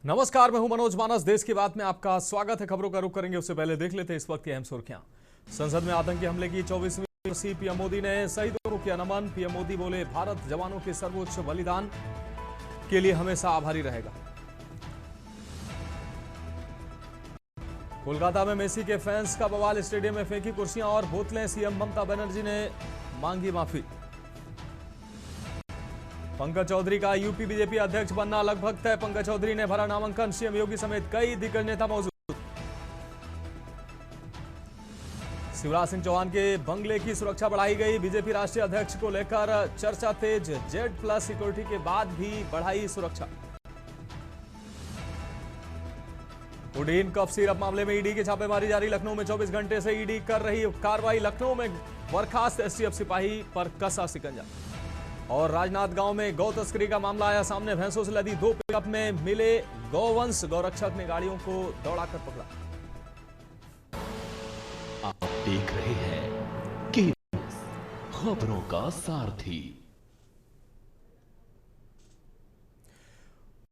नमस्कार, मैं हूं मनोज मानस। देश की बात में आपका स्वागत है। खबरों का रुख करेंगे उससे पहले देख लेते हैं इस वक्त की अहम सुर्खियां। संसद में आतंकी हमले की 24वीं बरसी, पीएम मोदी ने शहीदों को किया नमन। पीएम मोदी बोले, भारत जवानों के सर्वोच्च बलिदान के लिए हमेशा आभारी रहेगा। कोलकाता में मेसी के फैंस का बवाल, स्टेडियम में फेंकी कुर्सियां और बोतलें, सीएम ममता बनर्जी ने मांगी माफी। पंकज चौधरी का यूपी बीजेपी अध्यक्ष बनना लगभग तय, पंकज चौधरी ने भरा नामांकन। सीएम योगी समेत कई दिग्गज नेता मौजूद। शिवराज सिंह चौहान के बंगले की सुरक्षा बढ़ाई गई, बीजेपी राष्ट्रीय अध्यक्ष को लेकर चर्चा तेज। Z+ सिक्योरिटी के बाद भी बढ़ाई सुरक्षा। उडीन कफ सिरप मामले में ईडी की छापेमारी जारी, लखनऊ में 24 घंटे से ईडी कर रही कार्रवाई। लखनऊ में बर्खास्त एसटीएफ सिपाही पर कसा शिकंजा। और राजनाथ गांव में गौ तस्करी का मामला आया सामने, भैंसों से लदी 2 पिकअप में मिले गौवंश, गौरक्षक ने गाड़ियों को दौड़ाकर पकड़ा। आप देख रहे हैं कि खबरों का सारथी।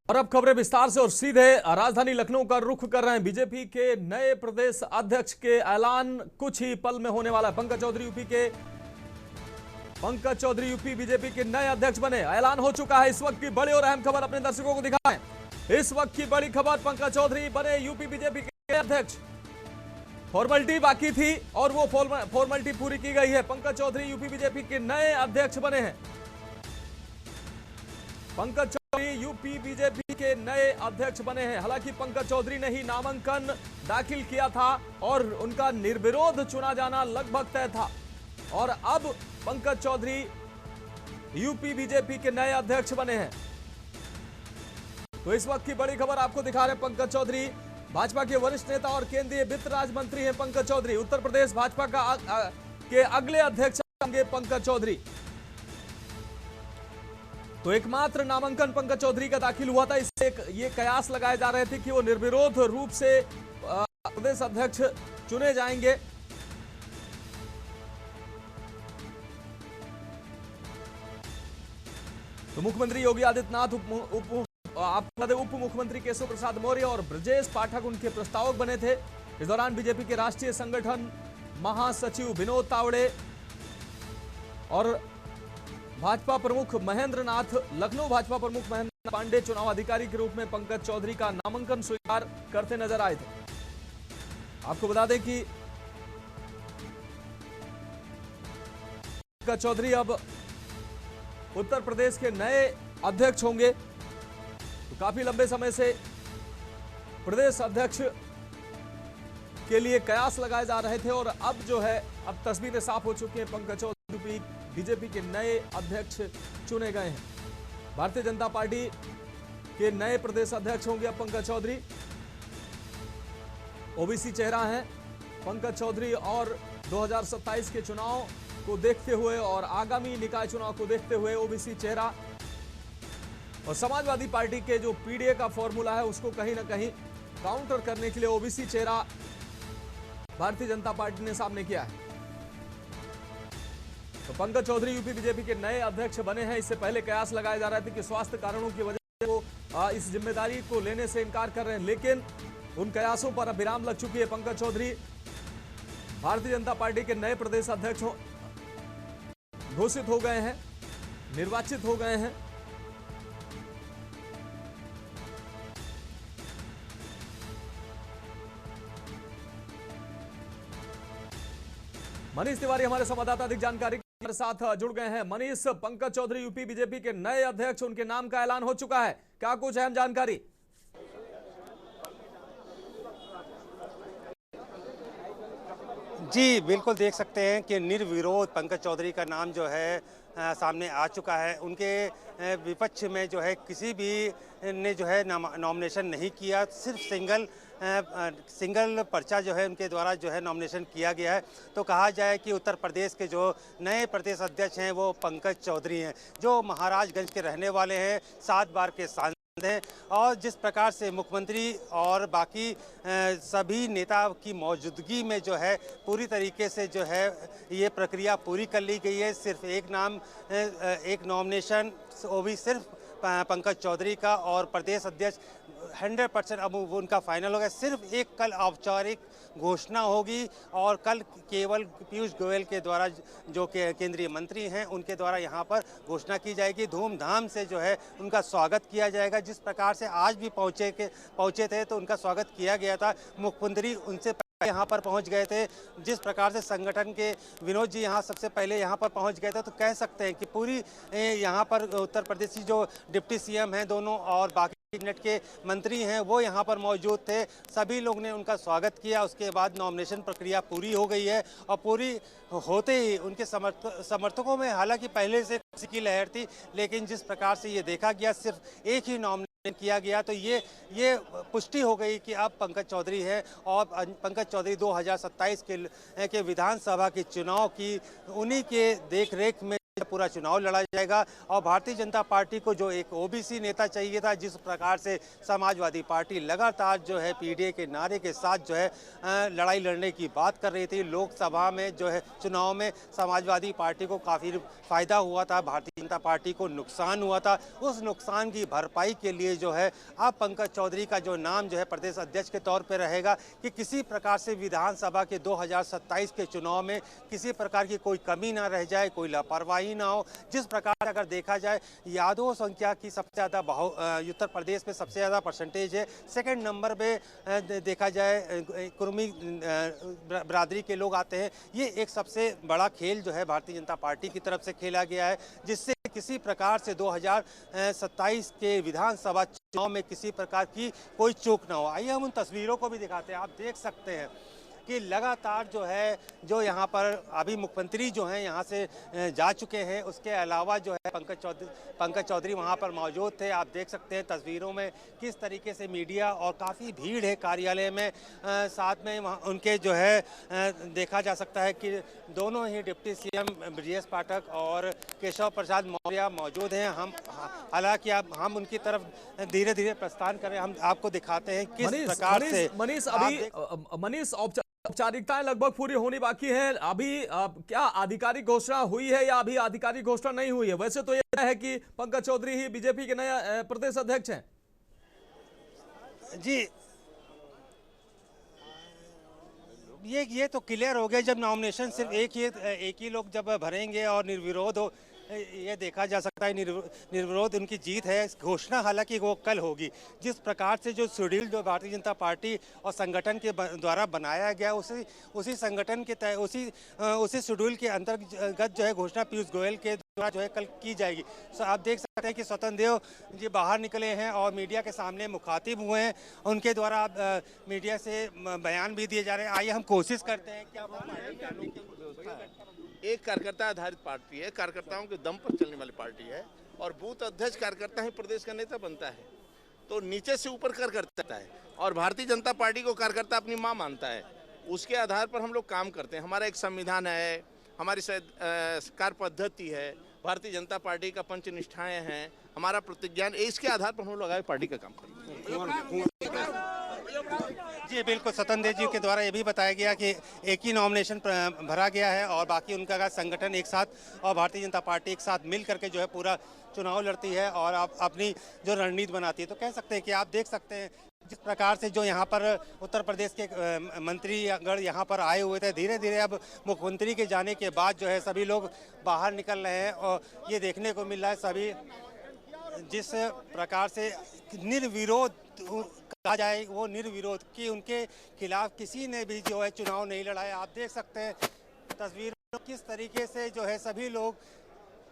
और अब खबरें विस्तार से और सीधे राजधानी लखनऊ का रुख कर रहे हैं। बीजेपी के नए प्रदेश अध्यक्ष के ऐलान कुछ ही पल में होने वाला है। पंकज चौधरी यूपी बीजेपी के नए अध्यक्ष बने, ऐलान हो चुका है। इस वक्त की बड़ी और अहम खबर अपने दर्शकों को दिखाएं। इस वक्त की बड़ी खबर, पंकज चौधरी बने यूपी बीजेपी के अध्यक्ष। फॉर्मेलिटी बाकी थी और वो फॉर्मेलिटी पूरी की गई है। पंकज चौधरी यूपी बीजेपी के नए अध्यक्ष बने हैं। पंकज चौधरी यूपी बीजेपी के नए अध्यक्ष बने हैं। हालांकि पंकज चौधरी ने ही नामांकन दाखिल किया था और उनका निर्विरोध चुना जाना लगभग तय था। और अब पंकज चौधरी यूपी बीजेपी के नए अध्यक्ष बने हैं। तो इस वक्त की बड़ी खबर आपको दिखा रहे हैं। पंकज चौधरी भाजपा के वरिष्ठ नेता और केंद्रीय वित्त राज्य मंत्री हैं। पंकज चौधरी उत्तर प्रदेश भाजपा के अगले अध्यक्ष होंगे पंकज चौधरी। तो एकमात्र नामांकन पंकज चौधरी का दाखिल हुआ था। इससे ये कयास लगाए जा रहे थे कि वो निर्विरोध रूप से प्रदेश अध्यक्ष चुने जाएंगे। तो मुख्यमंत्री योगी आदित्यनाथ, उप मुख्यमंत्री केशव प्रसाद मौर्य और ब्रजेश पाठक उनके प्रस्तावक बने थे। इस दौरान बीजेपी के राष्ट्रीय संगठन महासचिव विनोद तावड़े और भाजपा प्रमुख महेंद्र नाथ, लखनऊ भाजपा प्रमुख महेंद्र पांडे चुनाव अधिकारी के रूप में पंकज चौधरी का नामांकन स्वीकार करते नजर आए थे। आपको बता दें कि पंकज चौधरी अब उत्तर प्रदेश के नए अध्यक्ष होंगे। तो काफी लंबे समय से प्रदेश अध्यक्ष के लिए कयास लगाए जा रहे थे और अब जो है, अब तस्वीरें साफ हो चुकी हैं। पंकज चौधरी बीजेपी के नए अध्यक्ष चुने गए हैं। भारतीय जनता पार्टी के नए प्रदेश अध्यक्ष होंगे अब पंकज चौधरी। ओबीसी चेहरा है पंकज चौधरी और 2027 के चुनाव को देखते हुए और आगामी निकाय चुनाव को देखते हुए ओबीसी चेहरा और समाजवादी पार्टी के जो पीडीए का फॉर्मूला है उसको कहीं ना कहीं काउंटर करने के लिए ओबीसी चेहरा भारतीय जनता पार्टी ने सामने किया है। तो पंकज चौधरी यूपी बीजेपी के नए अध्यक्ष बने हैं। इससे पहले कयास लगाए जा रहे थे कि स्वास्थ्य कारणों की वजह से वो इस जिम्मेदारी को लेने से इनकार कर रहे हैं, लेकिन उन कयासों पर अब विराम लग चुकी है। पंकज चौधरी भारतीय जनता पार्टी के नए प्रदेश अध्यक्ष घोषित हो गए हैं, निर्वाचित हो गए हैं। मनीष तिवारी हमारे संवाददाता अधिक जानकारी के साथ जुड़ गए हैं। मनीष, पंकज चौधरी यूपी बीजेपी के नए अध्यक्ष, उनके नाम का ऐलान हो चुका है, क्या कुछ अहम जानकारी? जी बिल्कुल, देख सकते हैं कि निर्विरोध पंकज चौधरी का नाम जो है सामने आ चुका है। उनके विपक्ष में जो है किसी भी ने जो है नॉमिनेशन नहीं किया, सिर्फ सिंगल पर्चा जो है उनके द्वारा जो है नॉमिनेशन किया गया है। तो कहा जाए कि उत्तर प्रदेश के जो नए प्रदेश अध्यक्ष हैं वो पंकज चौधरी हैं, जो महाराजगंज के रहने वाले हैं, 7 बार के सांसद हैं। और जिस प्रकार से मुख्यमंत्री और बाकी सभी नेता की मौजूदगी में जो है पूरी तरीके से जो है ये प्रक्रिया पूरी कर ली गई है। सिर्फ एक नाम, एक नॉमिनेशन, वो भी सिर्फ पंकज चौधरी का और प्रदेश अध्यक्ष 100% अब उनका फाइनल हो गया। सिर्फ एक कल औपचारिक घोषणा होगी और कल केवल पीयूष गोयल के द्वारा जो केंद्रीय मंत्री हैं उनके द्वारा यहाँ पर घोषणा की जाएगी। धूमधाम से जो है उनका स्वागत किया जाएगा। जिस प्रकार से आज भी पहुँचे थे तो उनका स्वागत किया गया था। मुख्यमंत्री उनसे यहाँ पर पहुंच गए थे। जिस प्रकार से संगठन के विनोद जी यहाँ सबसे पहले यहाँ पर पहुंच गए थे, तो कह सकते हैं कि पूरी यहाँ पर उत्तर प्रदेश की जो डिप्टी सीएम हैं दोनों और बाकी कैबिनेट के मंत्री हैं वो यहाँ पर मौजूद थे। सभी लोग ने उनका स्वागत किया। उसके बाद नॉमिनेशन प्रक्रिया पूरी हो गई है और पूरी होते ही उनके समर्थकों में हालांकि पहले से खुशी की लहर थी, लेकिन जिस प्रकार से ये देखा गया सिर्फ एक ही नॉमिनेशन किया गया तो ये पुष्टि हो गई कि अब पंकज चौधरी है और पंकज चौधरी 2027 के विधानसभा के चुनाव की उन्हीं के देखरेख में पूरा चुनाव लड़ा जाएगा। और भारतीय जनता पार्टी को जो एक ओबीसी नेता चाहिए था, जिस प्रकार से समाजवादी पार्टी लगातार जो है पीडीए के नारे के साथ जो है लड़ाई लड़ने की बात कर रही थी, लोकसभा में जो है चुनाव में समाजवादी पार्टी को काफ़ी फायदा हुआ था, भारतीय जनता पार्टी को नुकसान हुआ था। उस नुकसान की भरपाई के लिए जो है अब पंकज चौधरी का जो नाम जो है प्रदेश अध्यक्ष के तौर पर रहेगा कि किसी प्रकार से विधानसभा के 2027 के चुनाव में किसी प्रकार की कोई कमी ना रह जाए, कोई लापरवाही ना हो। जिस प्रकार से अगर देखा जाए यादव संख्या की सबसे ज़्यादा उत्तर प्रदेश में सबसे ज़्यादा परसेंटेज है। सेकंड नंबर पे देखा जाए कुर्मी बरादरी के लोग आते हैं। ये एक सबसे बड़ा खेल जो है भारतीय जनता पार्टी की तरफ से खेला गया है, जिससे किसी प्रकार से 2027 के विधानसभा चुनाव में किसी प्रकार की कोई चूक ना हो। आइए हम उन तस्वीरों को भी दिखाते हैं। आप देख सकते हैं कि लगातार जो है जो यहाँ पर अभी मुख्यमंत्री जो हैं यहाँ से जा चुके हैं, उसके अलावा जो है पंकज चौधरी वहाँ पर मौजूद थे। आप देख सकते हैं तस्वीरों में किस तरीके से मीडिया और काफ़ी भीड़ है कार्यालय में। साथ में वहाँ उनके जो है देखा जा सकता है कि दोनों ही डिप्टी सीएम ब्रजेश पाठक और केशव प्रसाद मौर्य मौजूद हैं। हालांकि हम उनकी तरफ धीरे धीरे प्रस्थान करें, हम आपको दिखाते हैं किस प्रकार से। मनीष औपचारिकताएं लगभग पूरी होनी बाकी है। अभी क्या आधिकारिक घोषणा हुई है या अभी आधिकारिक घोषणा नहीं हुई है? वैसे तो यह है कि पंकज चौधरी ही बीजेपी के नए प्रदेश अध्यक्ष हैं। जी, ये तो क्लियर हो गया जब नॉमिनेशन सिर्फ एक ही लोग जब भरेंगे और निर्विरोध हो, ये देखा जा सकता है निर्विरोध उनकी जीत है। घोषणा हालांकि वो कल होगी। जिस प्रकार से जो शेड्यूल जो भारतीय जनता पार्टी और संगठन के द्वारा बनाया गया उसी संगठन के उसी शेड्यूल के अंतर्गत जो है घोषणा पीयूष गोयल के द्वारा जो है कल की जाएगी। आप देख सकते हैं कि स्वतंत्र देव जी बाहर निकले हैं और मीडिया के सामने मुखातिब हुए हैं। उनके द्वारा मीडिया से बयान भी दिए जा रहे हैं। आइए हम कोशिश करते हैं क्या एक कार्यकर्ता आधारित पार्टी है, कार्यकर्ताओं के दम पर चलने वाली पार्टी है और बूथ अध्यक्ष कार्यकर्ता ही प्रदेश का नेता बनता है, तो नीचे से ऊपर कार्यकर्ता है और भारतीय जनता पार्टी को कार्यकर्ता अपनी मां मानता है। उसके आधार पर हम लोग काम करते हैं। हमारा एक संविधान है, हमारी कार्य पद्धति है, भारतीय जनता पार्टी का पंच निष्ठाएं हैं, हमारा प्रतिज्ञान, इसके आधार पर हम लोग आगे पार्टी का काम करेंगे। जी बिल्कुल, स्वतंत्र देव जी के द्वारा ये भी बताया गया कि एक ही नॉमिनेशन भरा गया है और बाकी उनका संगठन एक साथ और भारतीय जनता पार्टी एक साथ मिल करके जो है पूरा चुनाव लड़ती है और अपनी जो रणनीति बनाती है। तो कह सकते हैं कि आप देख सकते हैं जिस प्रकार से जो यहाँ पर उत्तर प्रदेश के मंत्रीगण यहाँ पर आए हुए थे, धीरे धीरे अब मुख्यमंत्री के जाने के बाद जो है सभी लोग बाहर निकल रहे हैं और ये देखने को मिल रहा है सभी जिस प्रकार से निर्विरोध कहा जाए वो निर्विरोध कि उनके खिलाफ किसी ने भी जो है चुनाव नहीं लड़ाया। आप देख सकते हैं तस्वीर में किस तरीके से जो है सभी लोग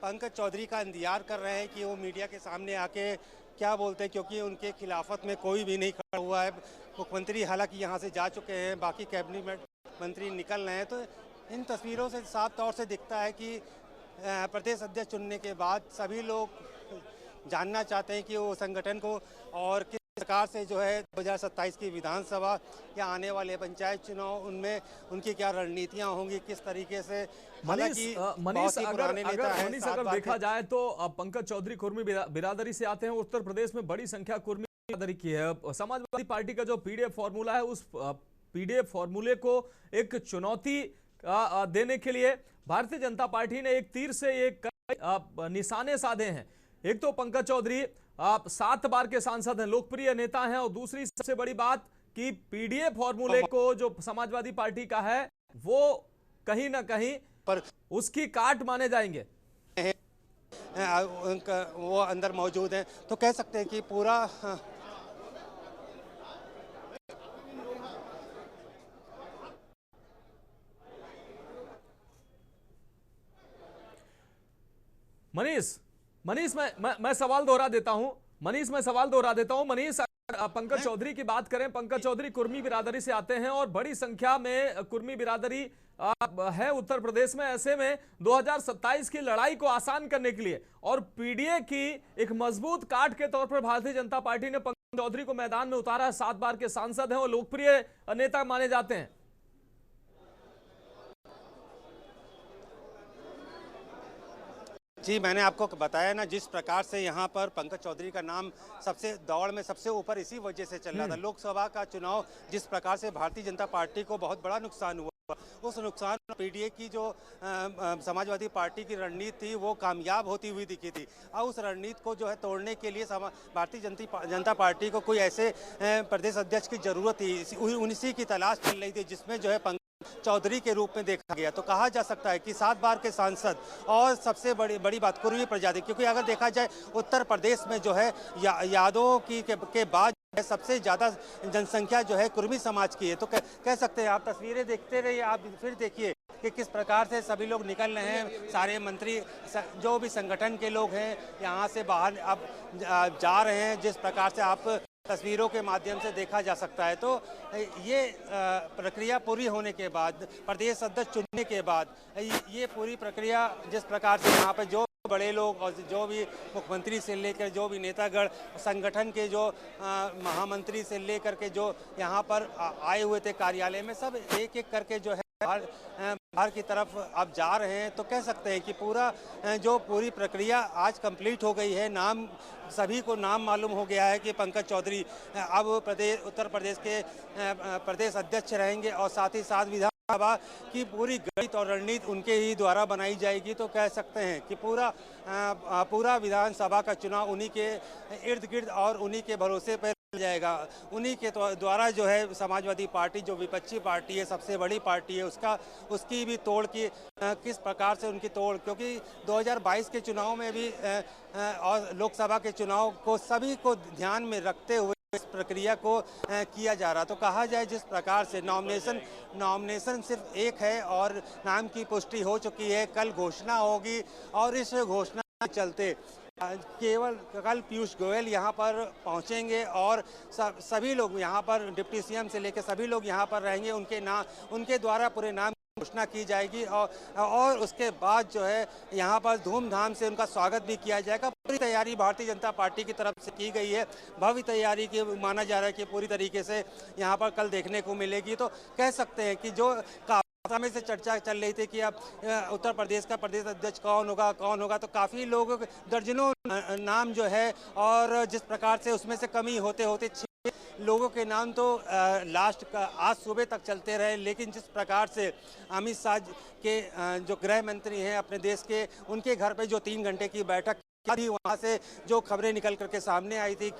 पंकज चौधरी का इंतजार कर रहे हैं कि वो मीडिया के सामने आके क्या बोलते हैं, क्योंकि उनके खिलाफत में कोई भी नहीं खड़ा हुआ है। मुख्यमंत्री हालांकि यहाँ से जा चुके हैं, बाकी कैबिनेट मंत्री निकल रहे हैं। तो इन तस्वीरों से साफ तौर से दिखता है कि प्रदेश अध्यक्ष चुनने के बाद सभी लोग जानना चाहते हैं कि वो संगठन को और किस प्रकार से जो है 2027 की विधानसभा या आने वाले पंचायत चुनाव उनमें उनकी क्या रणनीतियां होंगी, किस तरीके से। मनीष अगर देखा जाए तो पंकज चौधरी कुर्मी बिरादरी से आते हैं। उत्तर प्रदेश में बड़ी संख्या कुर्मी बिरादरी की है। समाजवादी पार्टी का जो पीडीएफ फॉर्मूला है, उस पीडीएफ फॉर्मूले को एक चुनौती देने के लिए भारतीय जनता पार्टी ने एक तीर से एक निशाने साधे हैं। एक तो पंकज चौधरी आप 7 बार के सांसद हैं, लोकप्रिय नेता हैं, और दूसरी सबसे बड़ी बात कि पीडीए फॉर्मूले को जो समाजवादी पार्टी का है वो कहीं ना कहीं पर उसकी काट माने जाएंगे। वो अंदर मौजूद हैं, तो कह सकते हैं कि पूरा मनीष मैं सवाल दोहरा देता हूं। मनीष, पंकज चौधरी की बात करें, पंकज चौधरी कुर्मी बिरादरी से आते हैं और बड़ी संख्या में कुर्मी बिरादरी है उत्तर प्रदेश में। ऐसे में 2027 की लड़ाई को आसान करने के लिए और पीडीए की एक मजबूत काट के तौर पर भारतीय जनता पार्टी ने पंकज चौधरी को मैदान में उतारा है। 7 बार के सांसद हैं और लोकप्रिय नेता माने जाते हैं। जी, मैंने आपको बताया ना, जिस प्रकार से यहाँ पर पंकज चौधरी का नाम सबसे दौड़ में सबसे ऊपर इसी वजह से चल रहा था। लोकसभा का चुनाव जिस प्रकार से भारतीय जनता पार्टी को बहुत बड़ा नुकसान हुआ, उस नुकसान पीडीए की जो समाजवादी पार्टी की रणनीति थी वो कामयाब होती हुई दिखी थी। और उस रणनीति को जो है तोड़ने के लिए भारतीय जनता पार्टी को कोई ऐसे प्रदेश अध्यक्ष की जरूरत थी, उन्हीं की तलाश चल रही थी जिसमें जो है चौधरी के रूप में देखा गया। तो कहा जा सकता है कि 7 बार के सांसद और सबसे बड़ी बात कुर्मी प्रजाति, क्योंकि अगर देखा जाए उत्तर प्रदेश में जो है यादवों के बाद सबसे ज्यादा जनसंख्या जो है कुर्मी समाज की है। तो कह सकते हैं, आप तस्वीरें देखते रहिए, आप फिर देखिए कि किस प्रकार से सभी लोग निकल रहे हैं। सारे मंत्री जो भी संगठन के लोग हैं यहाँ से बाहर अब जा रहे हैं, जिस प्रकार से आप तस्वीरों के माध्यम से देखा जा सकता है। तो ये प्रक्रिया पूरी होने के बाद, प्रदेश अध्यक्ष चुनने के बाद, ये पूरी प्रक्रिया जिस प्रकार से यहाँ पर जो बड़े लोग और जो भी मुख्यमंत्री से लेकर जो भी नेतागण, संगठन के जो महामंत्री से लेकर के जो यहाँ पर आए हुए थे कार्यालय में, सब एक एक करके जो है बाहर की तरफ अब जा रहे हैं। तो कह सकते हैं कि पूरी प्रक्रिया आज कंप्लीट हो गई है। नाम सभी को नाम मालूम हो गया है कि पंकज चौधरी अब उत्तर प्रदेश के प्रदेश अध्यक्ष रहेंगे और साथ ही साथ विधानसभा की पूरी गणित और रणनीति उनके ही द्वारा बनाई जाएगी। तो कह सकते हैं कि पूरा विधानसभा का चुनाव उन्हीं के इर्द गिर्द और उन्हीं के भरोसे पर जाएगा। उन्हीं के द्वारा जो है समाजवादी पार्टी जो विपक्षी पार्टी है, सबसे बड़ी पार्टी है, उसकी भी तोड़ की किस प्रकार से उनकी तोड़, क्योंकि 2022 के चुनाव में भी और लोकसभा के चुनाव को सभी को ध्यान में रखते हुए इस प्रक्रिया को किया जा रहा। तो कहा जाए जिस प्रकार से नॉमिनेशन सिर्फ एक है और नाम की पुष्टि हो चुकी है, कल घोषणा होगी और इस घोषणा के चलते केवल कल पीयूष गोयल यहाँ पर पहुँचेंगे और सभी लोग यहाँ पर डिप्टी सीएम से लेकर सभी लोग यहाँ पर रहेंगे। उनके द्वारा पूरे नाम घोषणा की जाएगी और उसके बाद जो है यहाँ पर धूमधाम से उनका स्वागत भी किया जाएगा। पूरी तैयारी भारतीय जनता पार्टी की तरफ से की गई है। भव्य तैयारी की माना जा रहा है कि पूरी तरीके से यहाँ पर कल देखने को मिलेगी। तो कह सकते हैं कि जो समय से चर्चा चल रही थी कि अब उत्तर प्रदेश का प्रदेश अध्यक्ष कौन होगा, तो काफ़ी लोग दर्जनों नाम जो है और जिस प्रकार से उसमें से कमी होते 6 लोगों के नाम तो लास्ट का आज सुबह तक चलते रहे। लेकिन जिस प्रकार से अमित शाह के जो गृह मंत्री हैं अपने देश के, उनके घर पे जो 3 घंटे की बैठक थी, वहाँ से जो खबरें निकल करके सामने आई थी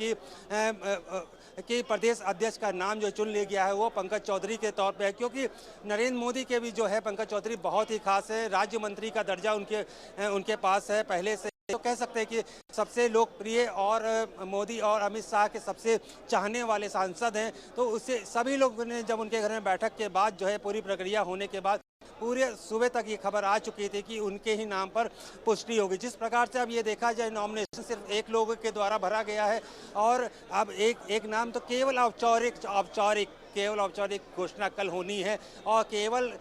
कि प्रदेश अध्यक्ष का नाम जो चुन लिया गया है वो पंकज चौधरी के तौर पे है, क्योंकि नरेंद्र मोदी के भी जो है पंकज चौधरी बहुत ही खास है। राज्य मंत्री का दर्जा उनके पास है पहले से। तो कह सकते हैं कि सबसे लोकप्रिय और मोदी और अमित शाह के सबसे चाहने वाले सांसद हैं। तो उससे सभी लोगों ने जब उनके घर में बैठक के बाद जो है पूरी प्रक्रिया होने के बाद पूरे सुबह तक ये खबर आ चुकी थी कि उनके ही नाम पर पुष्टि होगी। जिस प्रकार से अब ये देखा जाए नॉमिनेशन सिर्फ एक लोगों के द्वारा भरा गया है और अब एक नाम तो केवल औपचारिक घोषणा कल होनी है और केवल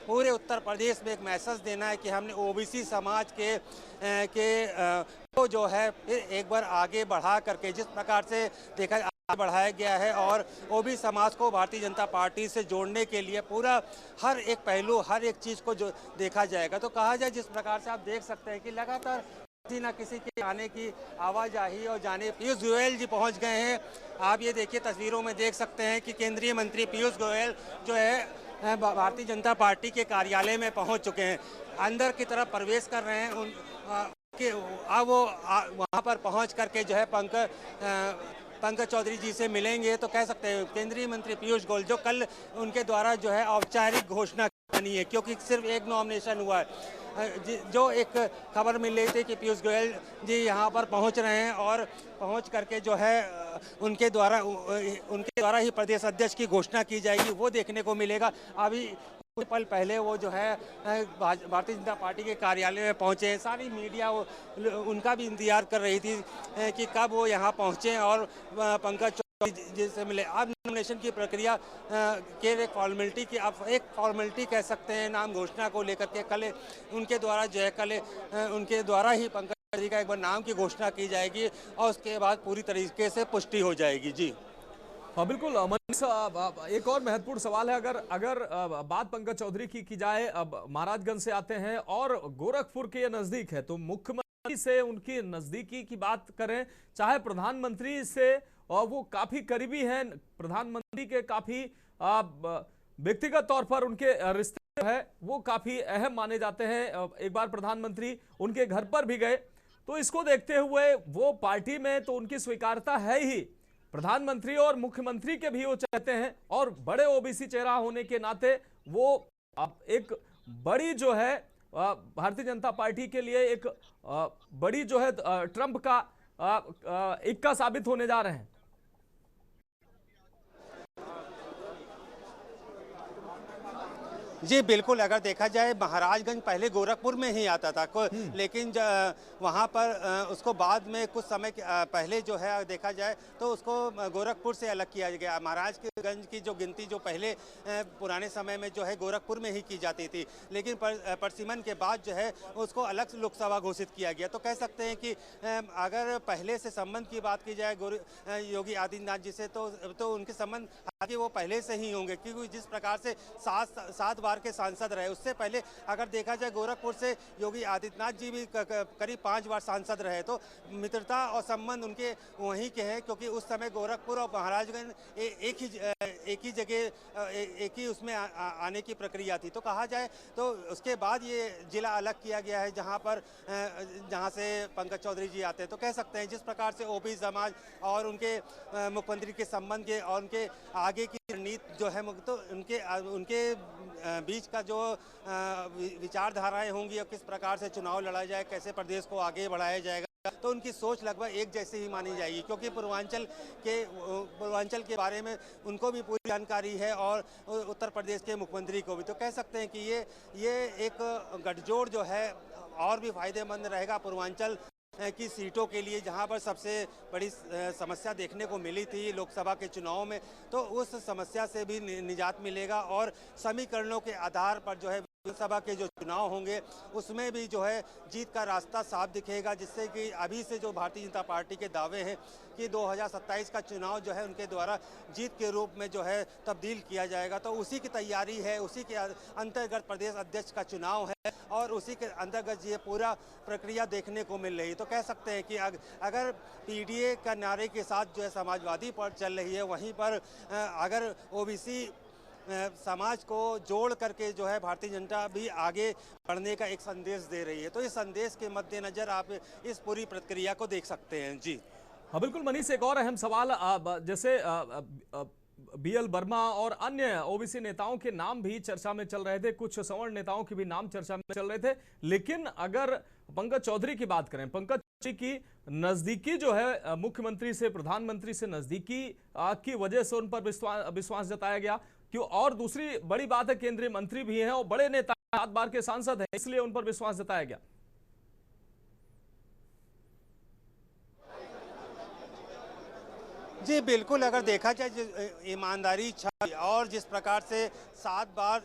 पूरे उत्तर प्रदेश में एक मैसेज देना है कि हमने ओबीसी समाज को जो है फिर एक बार आगे बढ़ा करके, जिस प्रकार से देखा आगे बढ़ाया गया है और ओबीसी समाज को भारतीय जनता पार्टी से जोड़ने के लिए पूरा हर एक पहलू, हर एक चीज़ को जो देखा जाएगा। तो कहा जाए जिस प्रकार से आप देख सकते हैं कि लगातार किसी न किसी के आने की आवाजाही और जाने। पीयूष गोयल जी पहुंच गए हैं। आप ये देखिए तस्वीरों में देख सकते हैं कि केंद्रीय मंत्री पीयूष गोयल जो है भारतीय जनता पार्टी के कार्यालय में पहुंच चुके हैं, अंदर की तरफ प्रवेश कर रहे हैं। कि अब वो वहाँ पर पहुँच करके जो है पंकज चौधरी जी से मिलेंगे, तो कह सकते हैं केंद्रीय मंत्री पीयूष गोयल जो कल उनके द्वारा जो है औपचारिक घोषणा करनी है, क्योंकि सिर्फ एक नॉमिनेशन हुआ है। जो एक खबर मिल रही थी कि पीयूष गोयल जी यहाँ पर पहुँच रहे हैं और पहुँच करके जो है उनके द्वारा ही प्रदेश अध्यक्ष की घोषणा की जाएगी, वो देखने को मिलेगा। अभी कुछ पल पहले वो जो है भारतीय जनता पार्टी के कार्यालय में पहुंचे हैं। सारी मीडिया उनका भी इंतजार कर रही थी कि कब वो यहाँ पहुंचे और पंकज चौधरी जी से मिले। अब नॉमिनेशन की प्रक्रिया के एक फॉर्मेलिटी कह सकते हैं नाम घोषणा को लेकर के। कल उनके द्वारा ही पंकज चौधरी का एक बार नाम की घोषणा की जाएगी और उसके बाद पूरी तरीके से पुष्टि हो जाएगी। जी हाँ बिल्कुल मनीष, एक और महत्वपूर्ण सवाल है। अगर बात पंकज चौधरी की जाए, अब महाराजगंज से आते हैं और गोरखपुर के नजदीक है, तो मुख्यमंत्री से उनकी नजदीकी की बात करें, चाहे प्रधानमंत्री से, और वो काफी करीबी हैं प्रधानमंत्री के, काफी व्यक्तिगत तौर पर उनके रिश्ते जो है वो काफी अहम माने जाते हैं। एक बार प्रधानमंत्री उनके घर पर भी गए, तो इसको देखते हुए वो पार्टी में तो उनकी स्वीकार्यता है ही, प्रधानमंत्री और मुख्यमंत्री के भी वो चाहते हैं, और बड़े ओबीसी चेहरा होने के नाते वो एक बड़ी जो है भारतीय जनता पार्टी के लिए एक बड़ी जो है ट्रंप का इक्का साबित होने जा रहे हैं। जी बिल्कुल, अगर देखा जाए महाराजगंज पहले गोरखपुर में ही आता था, लेकिन वहाँ पर उसको बाद में कुछ समय पहले जो है देखा जाए तो उसको गोरखपुर से अलग किया गया। महाराजगंज की जो गिनती जो पहले पुराने समय में जो है गोरखपुर में ही की जाती थी, लेकिन परसिमन के बाद जो है उसको अलग लोकसभा घोषित किया गया। तो कह सकते हैं कि अगर पहले से संबंध की बात की जाए योगी आदित्यनाथ जी से, तो उनके संबंध हालांकि वो पहले से ही होंगे, क्योंकि जिस प्रकार से 7 बार के सांसद रहे। उससे पहले अगर देखा जाए गोरखपुर से योगी आदित्यनाथ जी भी करीब 5 बार सांसद रहे, तो मित्रता और संबंध उनके वहीं के हैं, क्योंकि उस समय गोरखपुर और महाराजगंज एक ही जगह एक ही उसमें आने की प्रक्रिया थी। तो कहा जाए तो उसके बाद ये जिला अलग किया गया है जहाँ से पंकज चौधरी जी आते हैं। तो कह सकते हैं जिस प्रकार से ओबीसी समाज और उनके मुख्यमंत्री के संबंध के और उनके आगे की रणनीति जो है, तो उनके बीच का जो विचारधाराएं होंगी और किस प्रकार से चुनाव लड़ा जाए, कैसे प्रदेश को आगे बढ़ाया जाएगा, तो उनकी सोच लगभग एक जैसी ही मानी जाएगी, क्योंकि पूर्वांचल के बारे में उनको भी पूरी जानकारी है और उत्तर प्रदेश के मुख्यमंत्री को भी। तो कह सकते हैं कि ये एक गठजोड़ जो है और भी फायदेमंद रहेगा पूर्वांचल की सीटों के लिए, जहां पर सबसे बड़ी समस्या देखने को मिली थी लोकसभा के चुनाव में। तो उस समस्या से भी निजात मिलेगा और समीकरणों के आधार पर जो है विधानसभा के जो चुनाव होंगे उसमें भी जो है जीत का रास्ता साफ दिखेगा, जिससे कि अभी से जो भारतीय जनता पार्टी के दावे हैं कि 2027 का चुनाव जो है उनके द्वारा जीत के रूप में जो है तब्दील किया जाएगा। तो उसी की तैयारी है, उसी के अंतर्गत प्रदेश अध्यक्ष का चुनाव है और उसी के अंतर्गत ये पूरा प्रक्रिया देखने को मिल रही है। तो कह सकते हैं कि अगर पीडीए का नारे के साथ जो है समाजवादी पार्टी चल रही है, वहीं पर अगर ओबीसी समाज को जोड़ करके जो है भारतीय जनता भी आगे बढ़ने का एक संदेश दे रही है। तो इस संदेश के मद्देनजर आप इस पूरी प्रक्रिया को देख सकते हैं। जी हाँ बिल्कुल मनीष, एक और अहम सवाल, जैसे बीएल वर्मा और अन्य ओबीसी नेताओं के नाम भी चर्चा में चल रहे थे, कुछ सवर्ण नेताओं के भी नाम चर्चा में चल रहे थे, लेकिन अगर पंकज चौधरी की बात करें, पंकज चौधरी की नजदीकी जो है मुख्यमंत्री से, प्रधानमंत्री से नजदीकी की वजह से उन पर विश्वास जताया गया। क्यों? और दूसरी बड़ी बात है केंद्रीय मंत्री भी हैं और बड़े नेता 7 बार के सांसद हैं, इसलिए उन पर विश्वास जताया गया। जी बिल्कुल, अगर देखा जाए ईमानदारी छवि और जिस प्रकार से 7 बार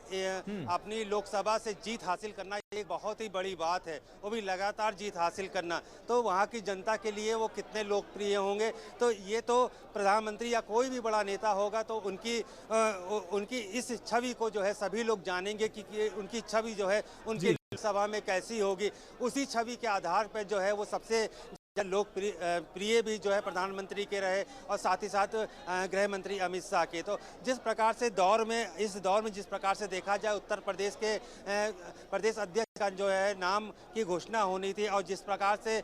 अपनी लोकसभा से जीत हासिल करना एक बहुत ही बड़ी बात है, वो भी लगातार जीत हासिल करना, तो वहाँ की जनता के लिए वो कितने लोकप्रिय होंगे। तो ये तो प्रधानमंत्री या कोई भी बड़ा नेता होगा तो उनकी इस छवि को जो है सभी लोग जानेंगे कि उनकी छवि जो है उनकी लोकसभा में कैसी होगी। उसी छवि के आधार पर जो है वो सबसे लोकप्रिय प्रिय भी जो है प्रधानमंत्री के रहे और साथ ही साथ गृह मंत्री अमित शाह के। तो जिस प्रकार से इस दौर में जिस प्रकार से देखा जाए उत्तर प्रदेश के प्रदेश अध्यक्ष का जो है नाम की घोषणा होनी थी और जिस प्रकार से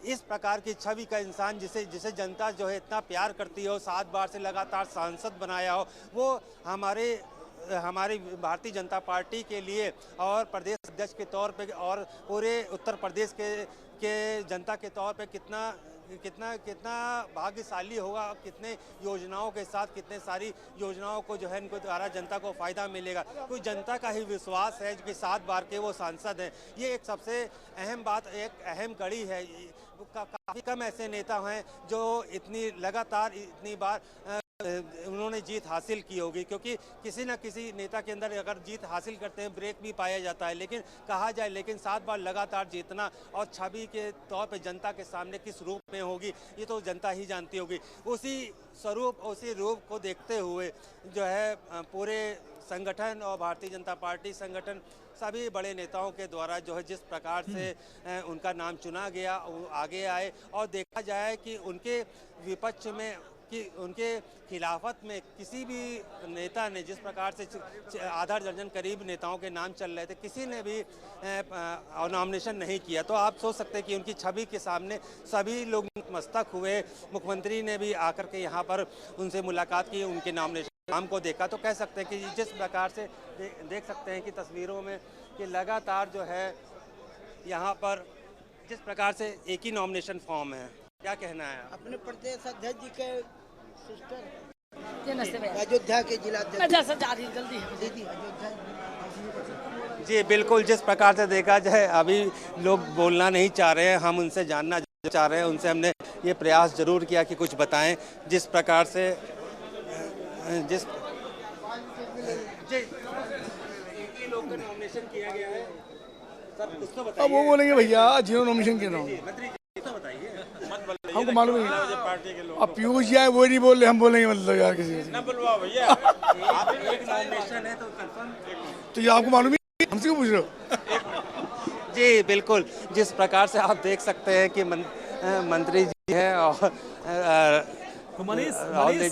इस प्रकार की छवि का इंसान जिसे जनता जो है इतना प्यार करती हो, 7 बार से लगातार सांसद बनाया हो, वो हमारी भारतीय जनता पार्टी के लिए और प्रदेश अध्यक्ष के तौर पे और पूरे उत्तर प्रदेश के जनता के तौर पे कितना भाग्यशाली होगा। कितने योजनाओं के साथ कितने सारी योजनाओं को जो है इनको द्वारा जनता को फायदा मिलेगा। कोई जनता का ही विश्वास है कि 7 बार के वो सांसद हैं। ये एक सबसे अहम बात, एक अहम कड़ी है। काफ़ी कम ऐसे नेता हैं जो इतनी बार उन्होंने जीत हासिल की होगी, क्योंकि किसी न किसी नेता के अंदर अगर जीत हासिल करते हैं ब्रेक भी पाया जाता है। लेकिन कहा जाए 7 बार लगातार जीतना और छवि के तौर पे जनता के सामने किस रूप में होगी ये तो जनता ही जानती होगी। उसी रूप को देखते हुए जो है पूरे संगठन और भारतीय जनता पार्टी संगठन सभी बड़े नेताओं के द्वारा जो है जिस प्रकार से उनका नाम चुना गया, आगे आए और देखा जाए कि उनके विपक्ष में कि उनके खिलाफत में किसी भी नेता ने जिस प्रकार से आधा दर्जन करीब नेताओं के नाम चल रहे थे, किसी ने भी नॉमिनेशन नहीं किया। तो आप सोच सकते हैं कि उनकी छवि के सामने सभी लोग मस्तक हुए। मुख्यमंत्री ने भी आकर के यहाँ पर उनसे मुलाकात की, उनके नॉमिनेशन नाम को देखा। तो कह सकते हैं कि जिस प्रकार से देख सकते हैं कि तस्वीरों में कि लगातार जो है यहाँ पर जिस प्रकार से एक ही नॉमिनेशन फॉर्म है। क्या कहना है अपने प्रदेश अध्यक्ष जी के सिस्टर अयोध्या के जिला जल्दी दीदी अयोध्या। जी बिल्कुल, जिस प्रकार से देखा जाए अभी लोग बोलना नहीं चाह रहे हैं, हम उनसे जानना चाह रहे हैं। उनसे हमने ये प्रयास जरूर किया कि कुछ बताएं जिस प्रकार से जिस लोग का नॉमिनेशन किया गया है। सर कुछ तो बताइए। अब वो बोलेंगे भैया जिन्होंने नॉमिनेशन किया हमको मालूम है। पार्टी के लोग अब पीयूष जी आए वो नहीं बोल रहे, हम बोलेंगे मतलब यार किसी ना बुलवाओ भैया। आप एक नॉमिनेशन है तो कंफर्म। तो ये आपको मालूम है, हमसे क्यों पूछ रहे हो? जी बिल्कुल, जिस प्रकार से आप देख सकते हैं कि मंत्री जी हैं और तो मनीष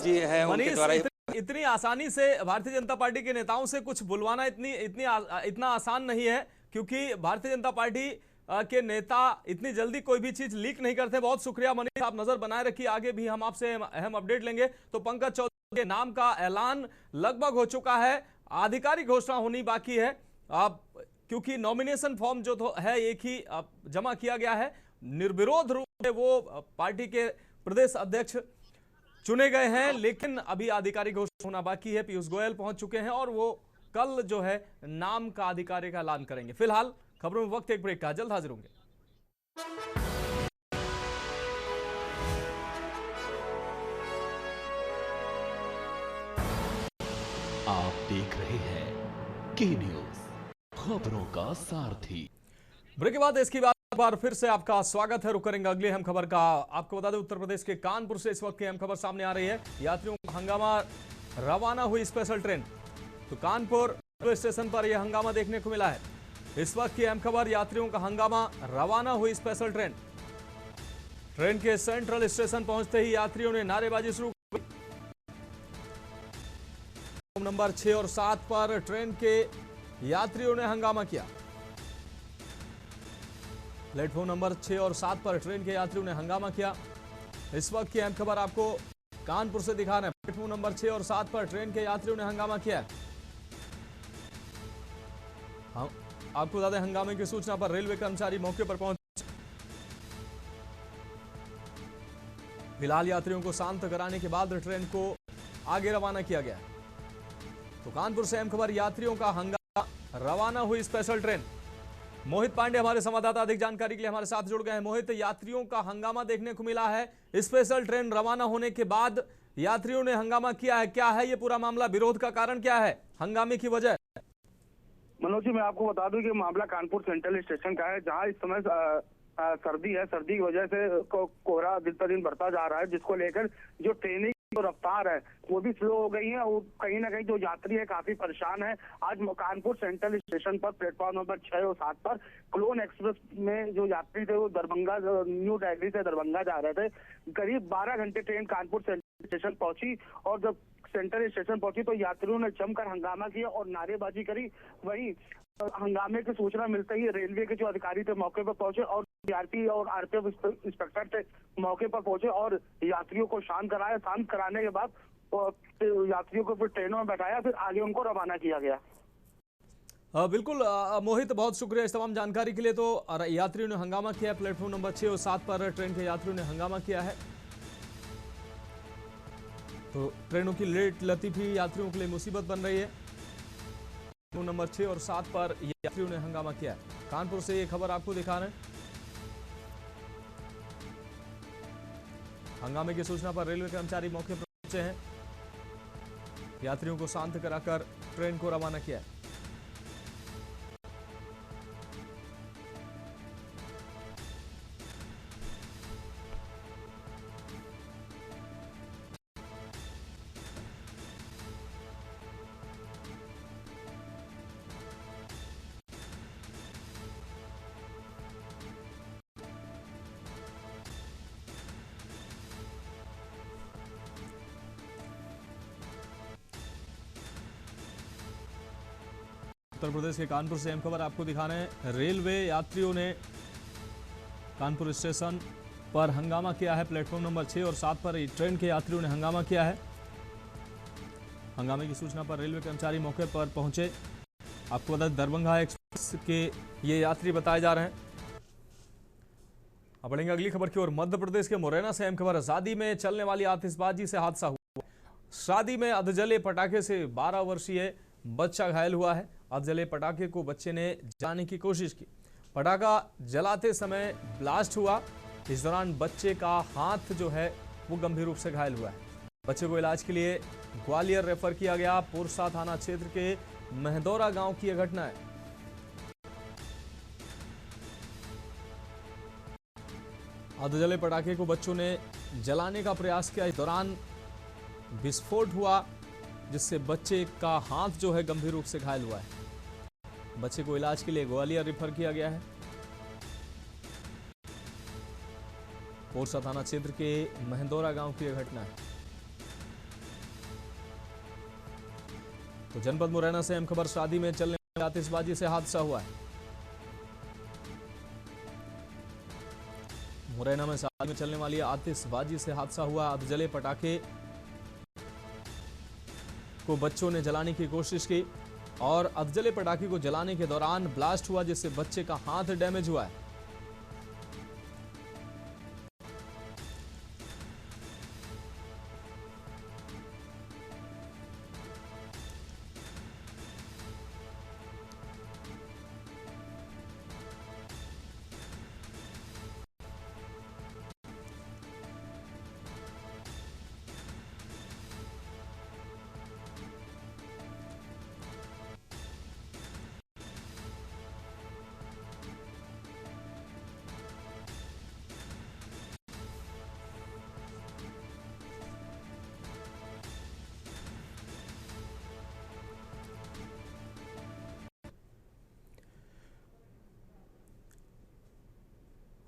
जी हैं, उनके द्वारा इतनी आसानी से भारतीय जनता पार्टी के नेताओं से कुछ बुलवाना इतना आसान नहीं है, क्योंकि भारतीय जनता पार्टी के नेता इतनी जल्दी कोई भी चीज लीक नहीं करते। बहुत शुक्रिया मनीष, आप नजर बनाए रखिए, आगे भी हम आपसे अहम अपडेट लेंगे। तो पंकज चौधरी के नाम का ऐलान लगभग हो चुका है, आधिकारिक घोषणा होनी बाकी है। क्योंकि नॉमिनेशन फॉर्म जो तो है एक ही जमा किया गया है, निर्विरोध रूप से वो पार्टी के प्रदेश अध्यक्ष चुने गए हैं, लेकिन अभी आधिकारिक घोषणा होना बाकी है। पीयूष गोयल पहुंच चुके हैं और वो कल जो है नाम का आधिकारिक ऐलान करेंगे। फिलहाल खबरों में वक्त एक ब्रेक का, जल्द हाजिर होंगे। आप देख रहे हैं के न्यूज, खबरों का सारथी। ब्रेक के बाद इसकी बार फिर से आपका स्वागत है। रुक करेंगे अगली अहम खबर का। आपको बता दें उत्तर प्रदेश के कानपुर से इस वक्त की अहम खबर सामने आ रही है। यात्रियों का हंगामा, रवाना हुई स्पेशल ट्रेन। तो कानपुर रेलवे स्टेशन पर यह हंगामा देखने को मिला है। इस वक्त की अहम खबर, यात्रियों का हंगामा, रवाना हुई स्पेशल ट्रेन। ट्रेन के सेंट्रल स्टेशन पहुंचते ही यात्रियों ने नारेबाजी शुरू की। नंबर 6 और 7 पर ट्रेन के यात्रियों ने हंगामा किया। प्लेटफॉर्म नंबर 6 और 7 पर ट्रेन के यात्रियों ने हंगामा किया। इस वक्त की अहम खबर आपको कानपुर से दिखाना है। प्लेटफॉर्म नंबर 6 और 7 पर ट्रेन के यात्रियों ने हंगामा किया। आपको बता दें, हंगामे की सूचना पर रेलवे कर्मचारी मौके पर पहुंचे। फिलहाल यात्रियों को शांत कराने के बाद ट्रेन को आगे रवाना किया गया। तो कानपुर से अहम खबर, यात्रियों का हंगामा, रवाना हुई स्पेशल ट्रेन। मोहित पांडे हमारे संवाददाता अधिक जानकारी के लिए हमारे साथ जुड़ गए हैं। मोहित, यात्रियों का हंगामा देखने को मिला है, स्पेशल ट्रेन रवाना होने के बाद यात्रियों ने हंगामा किया है, क्या है ये पूरा मामला? विरोध का कारण क्या है, हंगामे की वजह? मनोज जी, मैं आपको बता दूं कि मामला कानपुर सेंट्रल स्टेशन का है, जहां इस समय सर्दी है। सर्दी की वजह से कोहरा दिन पर दिन बढ़ता जा रहा है, जिसको लेकर जो ट्रेनें जो रफ्तार है वो भी स्लो हो गई है और कहीं ना कहीं जो यात्री है काफी परेशान है। आज कानपुर सेंट्रल स्टेशन पर प्लेटफॉर्म नंबर 6 और 7 पर क्लोन एक्सप्रेस में जो यात्री थे वो दरभंगा न्यू दिल्ली से दरभंगा जा रहे थे। करीब 12 घंटे ट्रेन कानपुर सेंट्रल स्टेशन पहुंची और जब सेंट्रल स्टेशन पहुंची तो यात्रियों ने जमकर हंगामा किया और नारेबाजी करी। वहीं हंगामे की सूचना मिलते ही रेलवे के जो अधिकारी थे मौके पर पहुंचे और सीआरपी और आरपीएफ इंस्पेक्टर थे मौके पर पहुंचे और यात्रियों को शांत कराया। शांत कराने के बाद यात्रियों को फिर ट्रेनों में बैठाया, फिर आगे उनको रवाना किया गया। बिल्कुल मोहित, बहुत शुक्रिया इस तमाम जानकारी के लिए। तो यात्रियों ने हंगामा किया है, प्लेटफॉर्म नंबर 6 और 7 पर ट्रेन के यात्रियों ने हंगामा किया है। तो ट्रेनों की लेट लतीफी यात्रियों के लिए मुसीबत बन रही है। नंबर 6 और 7 पर यात्रियों ने हंगामा किया है। कानपुर से ये खबर आपको दिखा रहे हैं। हंगामे की सूचना पर रेलवे कर्मचारी मौके पर पहुंचे हैं, यात्रियों को शांत कराकर ट्रेन को रवाना किया है। उत्तर प्रदेश के कानपुर से अहम खबर आपको दिखा रहे हैं। रेलवे यात्रियों ने कानपुर स्टेशन पर हंगामा किया है। प्लेटफॉर्म नंबर 6 और 7 पर ट्रेन के यात्रियों ने हंगामा किया है। हंगामे की सूचना पर रेलवे कर्मचारी मौके पर पहुंचे। आपको बता दें दरभंगा एक्सप्रेस के ये यात्री बताए जा रहे हैं। अब बढ़ेंगे अगली खबर की ओर। मध्य प्रदेश के मुरैना से अहम खबर। शादी में चलने वाली आतिशबाजी से हादसा हुआ। शादी में अधजले पटाखे से 12 वर्षीय बच्चा घायल हुआ है। अधजले पटाखे को बच्चे ने जलाने की कोशिश की। पटाखा जलाते समय ब्लास्ट हुआ। इस दौरान बच्चे का हाथ जो है वो गंभीर रूप से घायल हुआ है। बच्चे को इलाज के लिए ग्वालियर रेफर किया गया। पुरसा थाना क्षेत्र के महदौरा गांव की यह घटना है। अधजले पटाखे को बच्चों ने जलाने का प्रयास किया। इस दौरान विस्फोट हुआ जिससे बच्चे का हाथ जो है गंभीर रूप से घायल हुआ है। बच्चे को इलाज के लिए ग्वालियर रेफर किया गया है। पोरसा थाना क्षेत्र के महदौरा गांव की यह घटना है। तो जनपद मुरैना से अहम खबर। शादी में चलने वाली आतिशबाजी से हादसा हुआ है। मुरैना में शादी में चलने वाली आतिशबाजी से हादसा हुआ। अधजले पटाखे को बच्चों ने जलाने की कोशिश की और अधजले पटाखे को जलाने के दौरान ब्लास्ट हुआ जिससे बच्चे का हाथ डैमेज हुआ है।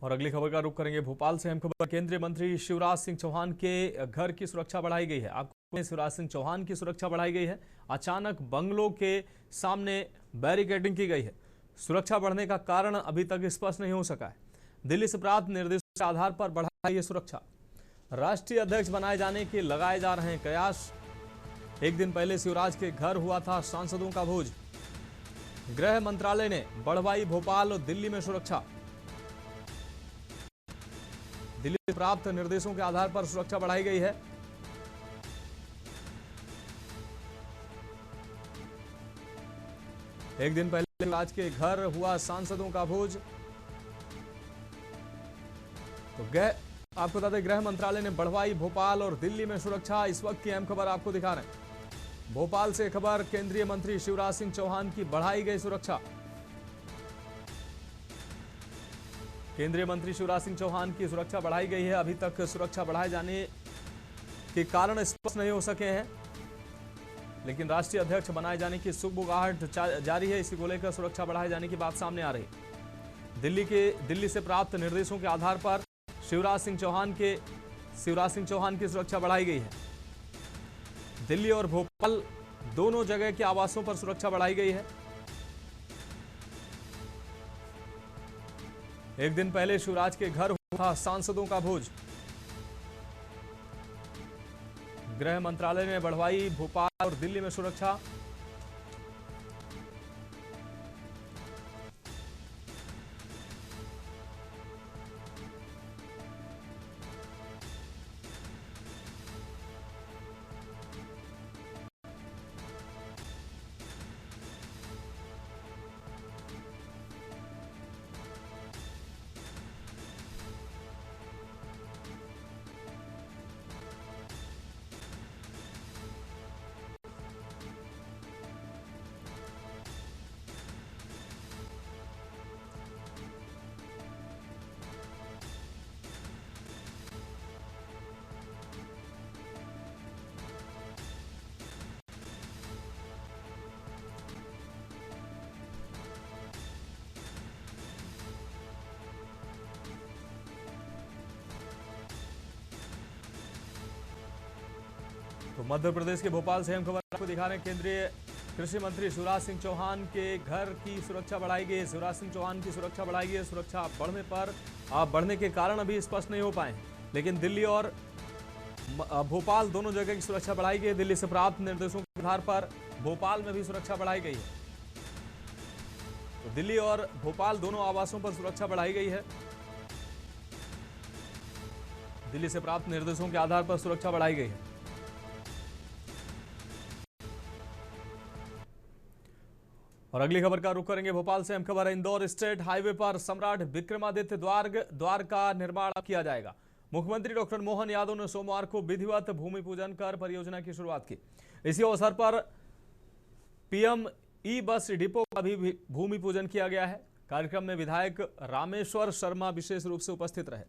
और अगली खबर का रुख करेंगे भोपाल से। हम खबर केंद्रीय मंत्री शिवराज सिंह चौहान के घर की सुरक्षा बढ़ाई गई है। आपको शिवराज सिंह चौहान की सुरक्षा बढ़ाई गई है। अचानक बंगलों के सामने बैरिकेडिंग की गई है। सुरक्षा बढ़ने का कारण अभी तक स्पष्ट नहीं हो सका है। दिल्ली से प्राप्त निर्देशों के आधार पर बढ़ाई है सुरक्षा। राष्ट्रीय अध्यक्ष बनाए जाने के लगाए जा रहे हैं कयास। एक दिन पहले शिवराज के घर हुआ था सांसदों का भोज। गृह मंत्रालय ने बढ़वाई भोपाल और दिल्ली में सुरक्षा। दिल्ली से प्राप्त निर्देशों के आधार पर सुरक्षा बढ़ाई गई है। एक दिन पहले शिवराज के घर हुआ सांसदों का भोज। तो आपको बता दें गृह मंत्रालय ने बढ़वाई भोपाल और दिल्ली में सुरक्षा। इस वक्त की अहम खबर आपको दिखा रहे हैं। भोपाल से खबर केंद्रीय मंत्री शिवराज सिंह चौहान की बढ़ाई गई सुरक्षा। केंद्रीय मंत्री शिवराज सिंह चौहान की सुरक्षा बढ़ाई गई है। अभी तक सुरक्षा बढ़ाए जाने के कारण स्पष्ट नहीं हो सके हैं, लेकिन राष्ट्रीय अध्यक्ष बनाए जाने की सुगबुगाहट जारी है। इसी को लेकर सुरक्षा बढ़ाए जाने की बात सामने आ रही है। दिल्ली से प्राप्त निर्देशों के आधार पर शिवराज सिंह चौहान की सुरक्षा बढ़ाई गई है। दिल्ली और भोपाल दोनों जगह के आवासों पर सुरक्षा बढ़ाई गई है। एक दिन पहले शिवराज के घर हुआ सांसदों का भोज। गृह मंत्रालय ने बढ़वाई भोपाल और दिल्ली में सुरक्षा। तो मध्य प्रदेश के भोपाल से हम खबर आपको दिखा रहे हैं। केंद्रीय कृषि मंत्री शिवराज सिंह चौहान के घर की सुरक्षा बढ़ाई गई है। शिवराज सिंह चौहान की सुरक्षा बढ़ाई गई है। सुरक्षा बढ़ने के कारण अभी स्पष्ट नहीं हो पाए, लेकिन दिल्ली और भोपाल दोनों जगह की सुरक्षा बढ़ाई गई है। दिल्ली से प्राप्त निर्देशों के आधार पर भोपाल में भी सुरक्षा बढ़ाई गई है। तो दिल्ली और भोपाल दोनों आवासों पर सुरक्षा बढ़ाई गई है। दिल्ली से प्राप्त निर्देशों के आधार पर सुरक्षा बढ़ाई गई है। और अगली खबर का रुख करेंगे भोपाल से। हम खबर है इंदौर स्टेट हाईवे पर सम्राट विक्रमादित्य द्वार का निर्माण किया जाएगा। मुख्यमंत्री डॉक्टर मोहन यादव ने सोमवार को विधिवत भूमि पूजन कर परियोजना की शुरुआत की। इसी अवसर पर पीएम ई बस डिपो का भी भूमि पूजन किया गया है। कार्यक्रम में विधायक रामेश्वर शर्मा विशेष रूप से उपस्थित रहे।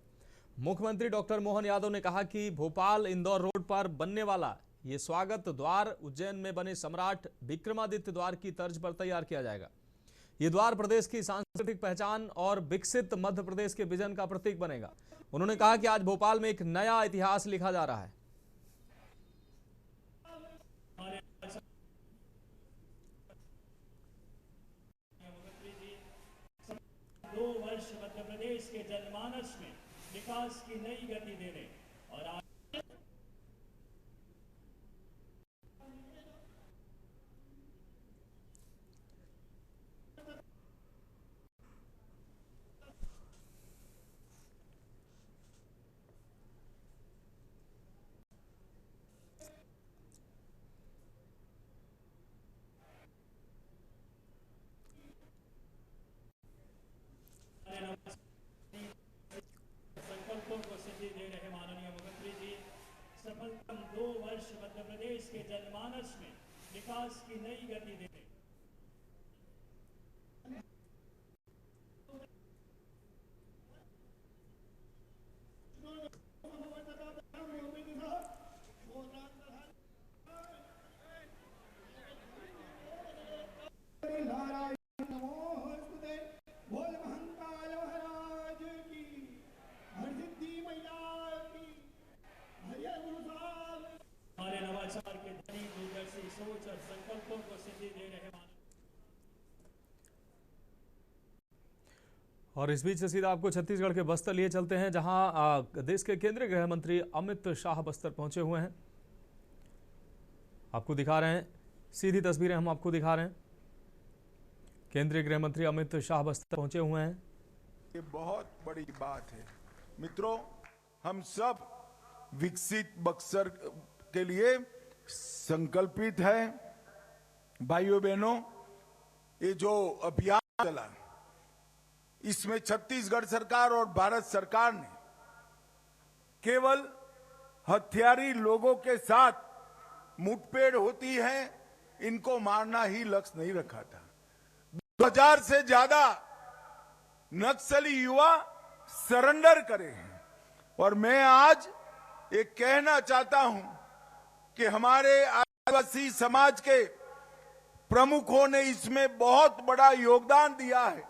मुख्यमंत्री डॉक्टर मोहन यादव ने कहा कि भोपाल इंदौर रोड पर बनने वाला ये स्वागत द्वार उज्जैन में बने सम्राट विक्रमादित्य द्वार की तर्ज पर तैयार किया जाएगा। ये द्वार प्रदेश की सांस्कृतिक पहचान और विकसित मध्य प्रदेश के विजन का प्रतीक बनेगा। उन्होंने कहा कि आज भोपाल में एक नया इतिहास लिखा जा रहा है। दो वर्ष मध्य प्रदेश के जनमानस में विकास की नई गति देने और संकल्पों को सिद्धि दे रहे माननीय मुख्यमंत्री जी, सफलतम 2 वर्ष मध्य प्रदेश के जनमानस में विकास की नई गति देने हमारे नवाचार के धनी दूरदर्शी सोच और संकल्पों को सिद्धि दे रहे और इस बीच से सीधा आपको छत्तीसगढ़ के बस्तर लिए चलते हैं, जहां देश के केंद्रीय गृह मंत्री अमित शाह बस्तर पहुंचे हुए हैं। आपको दिखा रहे हैं, सीधी तस्वीरें हम आपको दिखा रहे हैं। केंद्रीय गृह मंत्री अमित शाह बस्तर पहुंचे हुए हैं। ये बहुत बड़ी बात है मित्रों, हम सब विकसित बक्सर के लिए संकल्पित है। भाइयों बहनों, ये जो अभियान चला, इसमें छत्तीसगढ़ सरकार और भारत सरकार ने केवल हथियारी लोगों के साथ मुठभेड़ होती है इनको मारना ही लक्ष्य नहीं रखा था। 2000 से ज्यादा नक्सली युवा सरेंडर करे हैं और मैं आज ये कहना चाहता हूं कि हमारे आदिवासी समाज के प्रमुखों ने इसमें बहुत बड़ा योगदान दिया है।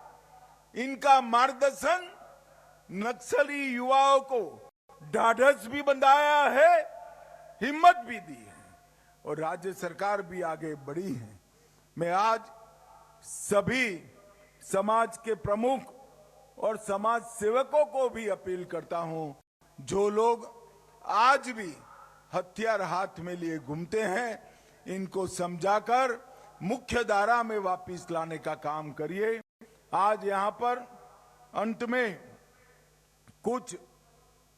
इनका मार्गदर्शन नक्सली युवाओं को ढाढ़स भी बंधाया है, हिम्मत भी दी है और राज्य सरकार भी आगे बढ़ी है। मैं आज सभी समाज के प्रमुख और समाज सेवकों को भी अपील करता हूं, जो लोग आज भी हथियार हाथ में लिए घूमते हैं, इनको समझाकर मुख्य धारा में वापस लाने का काम करिए। आज यहां पर अंत में कुछ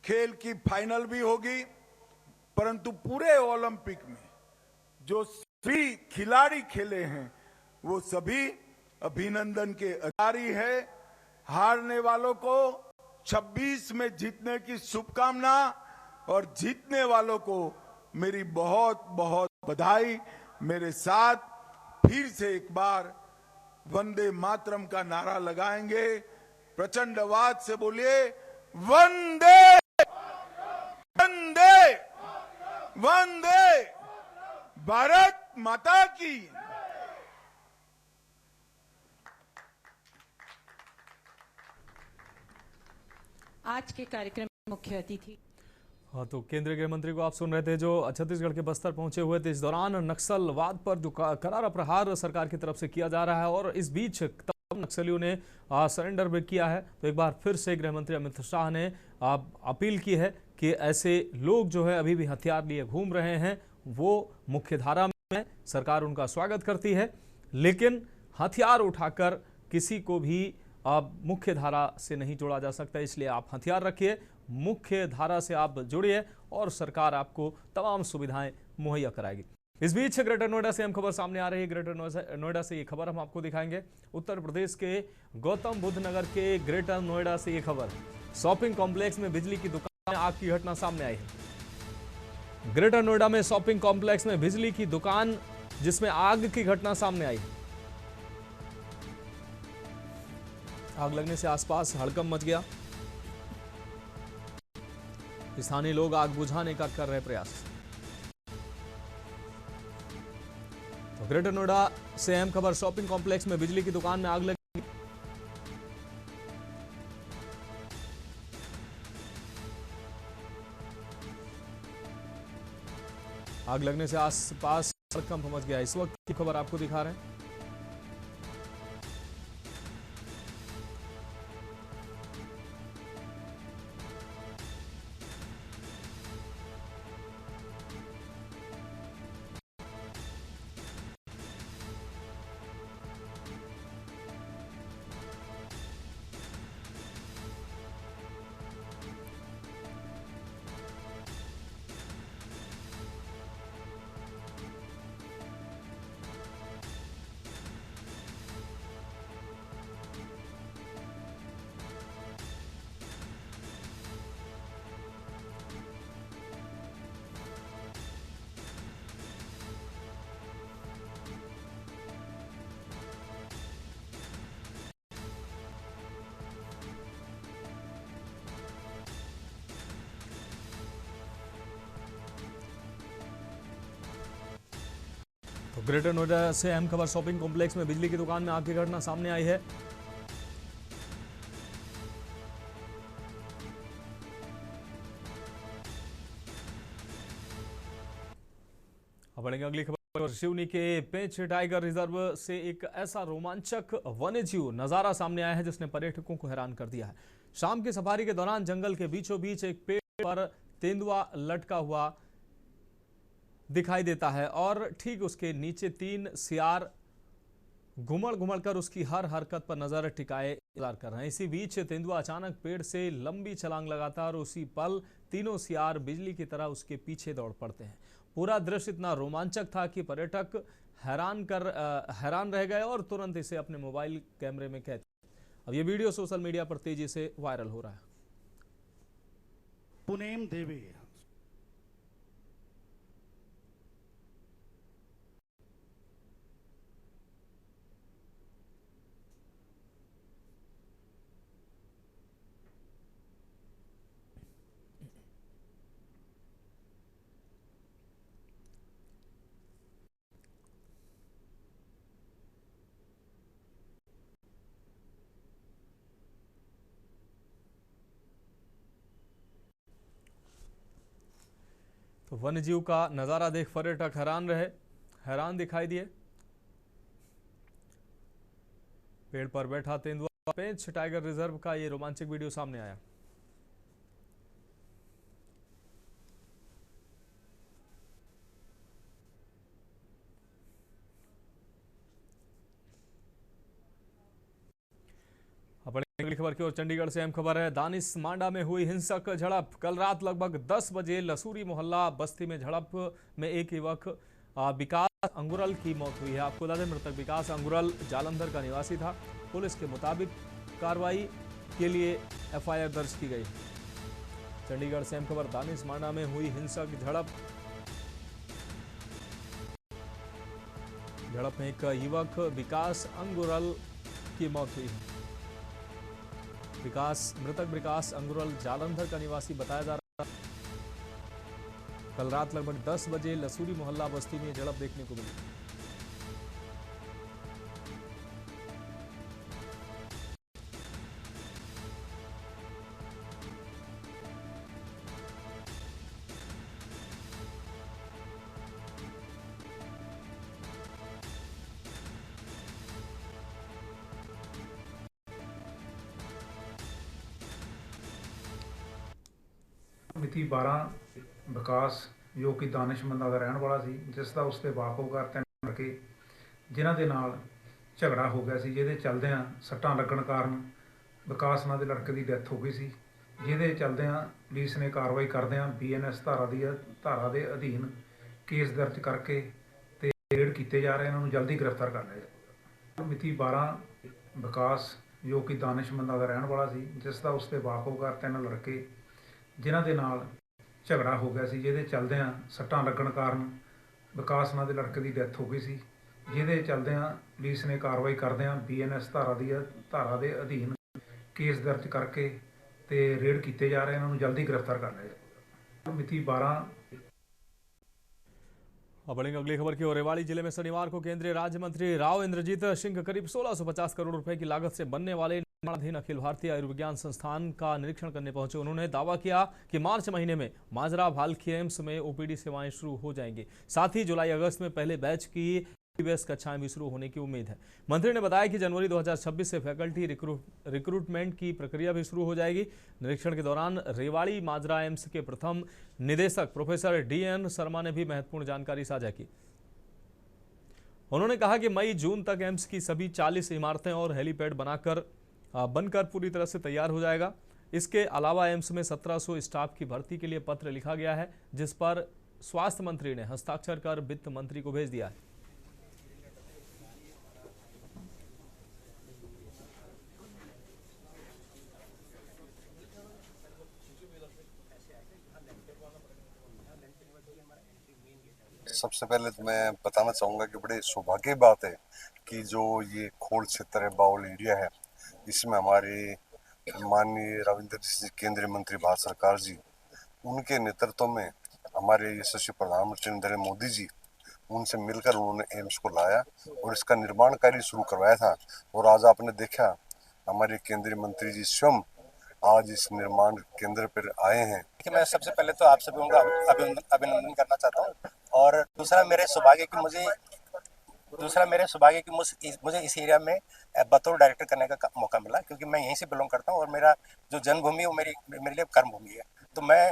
खेल की फाइनल भी होगी, परंतु पूरे ओलंपिक में जो सभी खिलाड़ी खेले हैं वो सभी अभिनंदन के अधिकारी है। हारने वालों को 26 में जीतने की शुभकामना और जीतने वालों को मेरी बहुत बहुत बधाई। मेरे साथ फिर से एक बार वंदे मातरम का नारा लगाएंगे। प्रचंड आवाज से बोलिए, वंदे वंदे वंदे भारत माता की। आज के कार्यक्रम में मुख्य अतिथि। हाँ, तो केंद्रीय गृह मंत्री को आप सुन रहे थे जो छत्तीसगढ़ के बस्तर पहुंचे हुए थे। इस दौरान नक्सलवाद पर जो करारा प्रहार सरकार की तरफ से किया जा रहा है और इस बीच तमाम नक्सलियों ने सरेंडर भी किया है। तो एक बार फिर से गृह मंत्री अमित शाह ने अपील की है कि ऐसे लोग जो है अभी भी हथियार लिए घूम रहे हैं वो मुख्य धारा में, सरकार उनका स्वागत करती है, लेकिन हथियार उठाकर किसी को भी मुख्य धारा से नहीं जोड़ा जा सकता। इसलिए आप हथियार रखिए, मुख्य धारा से आप जुड़िए और सरकार आपको तमाम सुविधाएं मुहैया कराएगी। इस बीच ग्रेटर नोएडा से अहम खबर सामने आ रही है। ग्रेटर नोएडा से ये खबर हम आपको दिखाएंगे। उत्तर प्रदेश के गौतम बुद्ध नगर के ग्रेटर नोएडा से ये खबर, शॉपिंग कॉम्प्लेक्स में बिजली की दुकान में आग की घटना सामने आई है। ग्रेटर नोएडा में शॉपिंग कॉम्प्लेक्स में बिजली की दुकान जिसमें आग की घटना सामने आई। आग लगने से आसपास हड़कंप मच गया। स्थानीय लोग आग बुझाने का कर रहे प्रयास। तो ग्रेटर नोएडा से अहम खबर, शॉपिंग कॉम्प्लेक्स में बिजली की दुकान में आग लगी। आग लगने से आसपास हड़कंप मच गया। इस वक्त की खबर आपको दिखा रहे हैं। तो ग्रेटर नोएडा से अहम खबर, शॉपिंग कॉम्प्लेक्स में बिजली की दुकान में आग की घटना सामने आई है। अब बढ़ेंगे अगली खबर। सिवनी के पेंच टाइगर रिजर्व से एक ऐसा रोमांचक वन्यजीव नजारा सामने आया है जिसने पर्यटकों को हैरान कर दिया है। शाम की सफारी के दौरान जंगल के बीचों बीच एक पेड़ पर तेंदुआ लटका हुआ दिखाई देता है और ठीक उसके नीचे 3 सियार घुमड़ घुमड़ कर उसकी हर हरकत पर नजर टिकाए इंतजार कर रहे हैं। इसी बीच तेंदुआ अचानक पेड़ से लंबी छलांग लगाता है और उसी पल तीनों सियार बिजली की तरह उसके पीछे दौड़ पड़ते हैं। पूरा दृश्य इतना रोमांचक था कि पर्यटक हैरान रह गए और तुरंत इसे अपने मोबाइल कैमरे में कैद। अब ये वीडियो सोशल मीडिया पर तेजी से वायरल हो रहा है। पुनेम देवी तो वन्यजीव का नजारा देख पर्यटक हैरान दिखाई दिए। पेड़ पर बैठा तेंदुआ पेंच टाइगर रिजर्व का ये रोमांचक वीडियो सामने आया। अगली खबर की ओर चंडीगढ़ से अहम खबर है। दानिश मांडा में हुई हिंसक झड़प। कल रात लगभग 10 बजे लसूरी मोहल्ला बस्ती में झड़प में एक युवक विकास अंगुरल की मौत हुई है। आपको बता दें मृतक विकास अंगुरल जालंधर का निवासी था। पुलिस के मुताबिक कार्रवाई के लिए एफआईआर दर्ज की गई। चंडीगढ़ से अहम खबर दानिश मांडा में हुई हिंसक झड़प में एक युवक विकास अंगुरल की मौत हुई है। मृतक विकास अंगुरल जालंधर का निवासी बताया जा रहा है। कल रात लगभग 10 बजे लसूरी मोहल्ला बस्ती में झड़प देखने को मिली। ਮਿਤੀ 12 ਵਿਕਾਸ ਜੋ ਕਿ ਦਾਨਿਸ਼ਮੰਦਾ ਦਾ ਰਹਿਣ ਵਾਲਾ ਸੀ, ਜਿਸ ਦਾ ਉਸ ਤੇ ਵਾਕਫਕਾਰ 3 ਲੜਕੇ ਜਿਨ੍ਹਾਂ ਦੇ ਨਾਲ ਝਗੜਾ ਹੋ ਗਿਆ ਸੀ, ਜਿਹਦੇ ਚੱਲਦਿਆਂ ਸੱਟਾਂ ਲੱਗਣ ਕਾਰਨ ਵਿਕਾਸ ਨਾਂ ਦੇ ਲੜਕੇ ਦੀ ਡੈਥ ਹੋ ਗਈ ਸੀ। ਜਿਹਦੇ ਚੱਲਦਿਆਂ ਪੁਲਿਸ ਨੇ ਕਾਰਵਾਈ ਕਰਦਿਆਂ BNS ਧਾਰਾ ਦੇ ਅਧੀਨ ਕੇਸ ਦਰਜ ਕਰਕੇ ਤੇ ਰੇਡ ਕੀਤੇ ਜਾ ਰਹੇ, ਇਹਨਾਂ ਨੂੰ ਜਲਦੀ ਗ੍ਰਿਫਤਾਰ ਕਰ ਲਿਆ ਜਾਏ। ਮਿਤੀ 12 ਵਿਕਾਸ ਜੋ ਕਿ ਦਾਨਿਸ਼ਮੰਦਾ ਦਾ ਰਹਿਣ ਵਾਲਾ ਸੀ, ਜਿਸ ਦਾ ਉਸ ਤੇ ਵਾਕਫਕਾਰ 3 ਲੜਕੇ ਜਿਨ੍ਹਾਂ ਦੇ ਨਾਲ ਝਗੜਾ ਹੋ ਗਿਆ ਸੀ, ਜਿਹਦੇ ਚੱਲਦਿਆਂ ਸੱਟਾਂ ਲੱਗਣ ਕਾਰਨ ਵਿਕਾਸ ਨਾਂ ਦੇ ਲੜਕੇ ਦੀ ਡੈਥ ਹੋ ਗਈ ਸੀ। ਜਿਹਦੇ ਚੱਲਦਿਆਂ ਪੁਲਿਸ ਨੇ ਕਾਰਵਾਈ ਕਰਦਿਆਂ BNS ਧਾਰਾ ਦੇ ਅਧੀਨ ਕੇਸ ਦਰਜ ਕਰਕੇ ਤੇ ਰੇਡ ਕੀਤੇ ਜਾ ਰਹੇ, ਇਹਨਾਂ ਨੂੰ ਜਲਦੀ ਗ੍ਰਿਫਤਾਰ ਕਰ ਲਿਆ ਜਾਏ। ਮਿਤੀ 12 अब बढ़ेंगे अगली खबर की ओर। रेवाड़ी जिले में शनिवार को केंद्रीय राज्य मंत्री राव इंद्रजीत सिंह करीब 1650 करोड़ रुपए की लागत से बनने वाले निर्माणाधीन अखिल भारतीय आयुर्विज्ञान संस्थान का निरीक्षण करने पहुंचे। उन्होंने दावा किया कि मार्च महीने में माजरा भालखी एम्स में OPD सेवाएं शुरू हो जाएंगी। साथ ही जुलाई अगस्त में पहले बैच की MBBS कक्षाएं भी शुरू होने की उम्मीद है। मंत्री ने बताया कि जनवरी 2026 से फैकल्टी रिक्रूटमेंट की प्रक्रिया भी शुरू हो जाएगी। निरीक्षण के दौरान रेवाड़ी माजरा एम्स के प्रथम निदेशक प्रोफेसर DN शर्मा ने भी महत्वपूर्ण जानकारी साझा की। उन्होंने कहा कि मई जून तक एम्स की सभी 40 इमारतें और हेलीपैड बनकर पूरी तरह से तैयार हो जाएगा। इसके अलावा एम्स में 1700 स्टाफ की भर्ती के लिए पत्र लिखा गया है, जिस पर स्वास्थ्य मंत्री ने हस्ताक्षर कर वित्त मंत्री को भेज दिया है। सबसे पहले तो मैं बताना चाहूँगा कि बड़े सौभाग्य की बात है कि जो ये खोल क्षेत्र है, बाउल एरिया है, इसमें हमारे माननीय रविंद्र जी केंद्रीय मंत्री भारत सरकार जी, उनके नेतृत्व में हमारे यशस्वी प्रधानमंत्री नरेंद्र मोदी जी, उनसे मिलकर उन्होंने एम्स को लाया और इसका निर्माण कार्य शुरू करवाया था। और आज आपने देखा हमारे केंद्रीय मंत्री जी स्वयं आज इस निर्माण केंद्र पर आए हैं। मैं सबसे पहले तो आप सभी का अभिनंदन करना चाहता हूँ, और दूसरा मेरे सौभाग्य कि मुझे इस एरिया में बतौर डायरेक्टर करने का मौका मिला, क्योंकि मैं यहीं से बिलोंग करता हूँ और मेरा जो जन्मभूमि है वो मेरे लिए कर्मभूमि है। तो मैं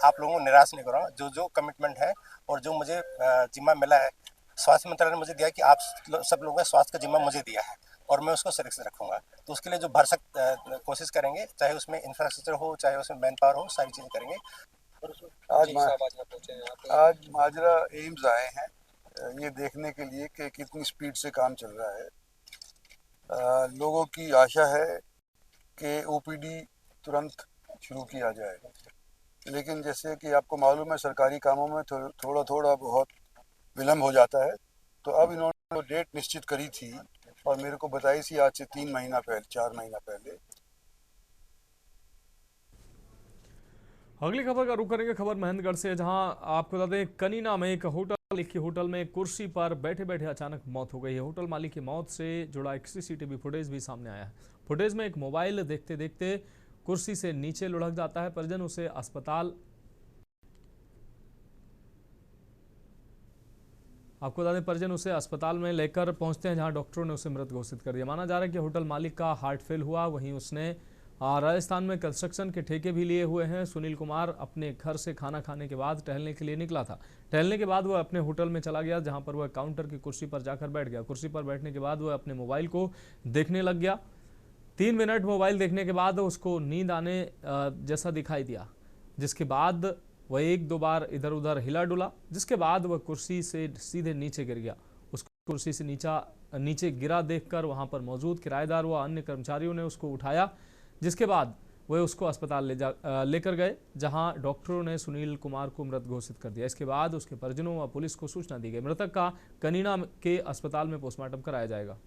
आप लोगों को निराश नहीं करूँगा। जो कमिटमेंट है और जो मुझे जिम्मा मिला है, स्वास्थ्य मंत्रालय ने मुझे दिया कि आप सब लोगों का स्वास्थ्य का जिम्मा मुझे दिया है और मैं उसको सुरक्षित रखूंगा। तो उसके लिए जो भरसक कोशिश करेंगे, चाहे उसमें इंफ्रास्ट्रक्चर हो, चाहे उसमें मैन पावर हो, सारी चीजें करेंगे। आज माजरा एम्स आए हैं ये देखने के लिए कि कितनी स्पीड से काम चल रहा है। लोगों की आशा है कि OPD तुरंत शुरू किया जाए, लेकिन जैसे कि आपको मालूम है सरकारी कामों में थोड़ा बहुत विलम्ब हो जाता है। तो अब इन्होंने डेट निश्चित करी थी और मेरे को बताई थी आज से 4 महीना पहले। अगली खबर का रुख करेंगे खबर महेंद्रगढ़ से, जहां आपको बता दें कनीना में एक होटल में कुर्सी पर बैठे बैठे अचानक मौत हो गई है। होटल मालिक की मौत से जुड़ा एक CCTV फुटेज भी सामने आया है। फुटेज में एक मोबाइल देखते देखते कुर्सी से नीचे लुढ़क जाता है। परिजन उसे अस्पताल आपको बता दें परिजन उसे अस्पताल में लेकर पहुंचते हैं, जहां डॉक्टरों ने उसे मृत घोषित कर दिया। माना जा रहा है कि होटल मालिक का हार्ट फेल हुआ, वहीं उसने राजस्थान में कंस्ट्रक्शन के ठेके भी लिए हुए हैं। सुनील कुमार अपने घर से खाना खाने के बाद टहलने के लिए निकला था। टहलने के बाद वह अपने होटल में चला गया, जहां पर वह काउंटर की कुर्सी पर जाकर बैठ गया। कुर्सी पर बैठने के बाद वह अपने मोबाइल को देखने लग गया। 3 मिनट मोबाइल देखने के बाद उसको नींद आने जैसा दिखाई दिया, जिसके बाद वह 1-2 बार इधर उधर हिला डुला, जिसके बाद वह कुर्सी से सीधे नीचे गिर गया। उस कुर्सी से नीचे गिरा देखकर वहां पर मौजूद किराएदार व अन्य कर्मचारियों ने उसको उठाया, जिसके बाद वह उसको अस्पताल लेकर गए, जहां डॉक्टरों ने सुनील कुमार को मृत घोषित कर दिया। इसके बाद उसके परिजनों व पुलिस को सूचना दी गई। मृतक का कनीना के अस्पताल में पोस्टमार्टम कराया जाएगा।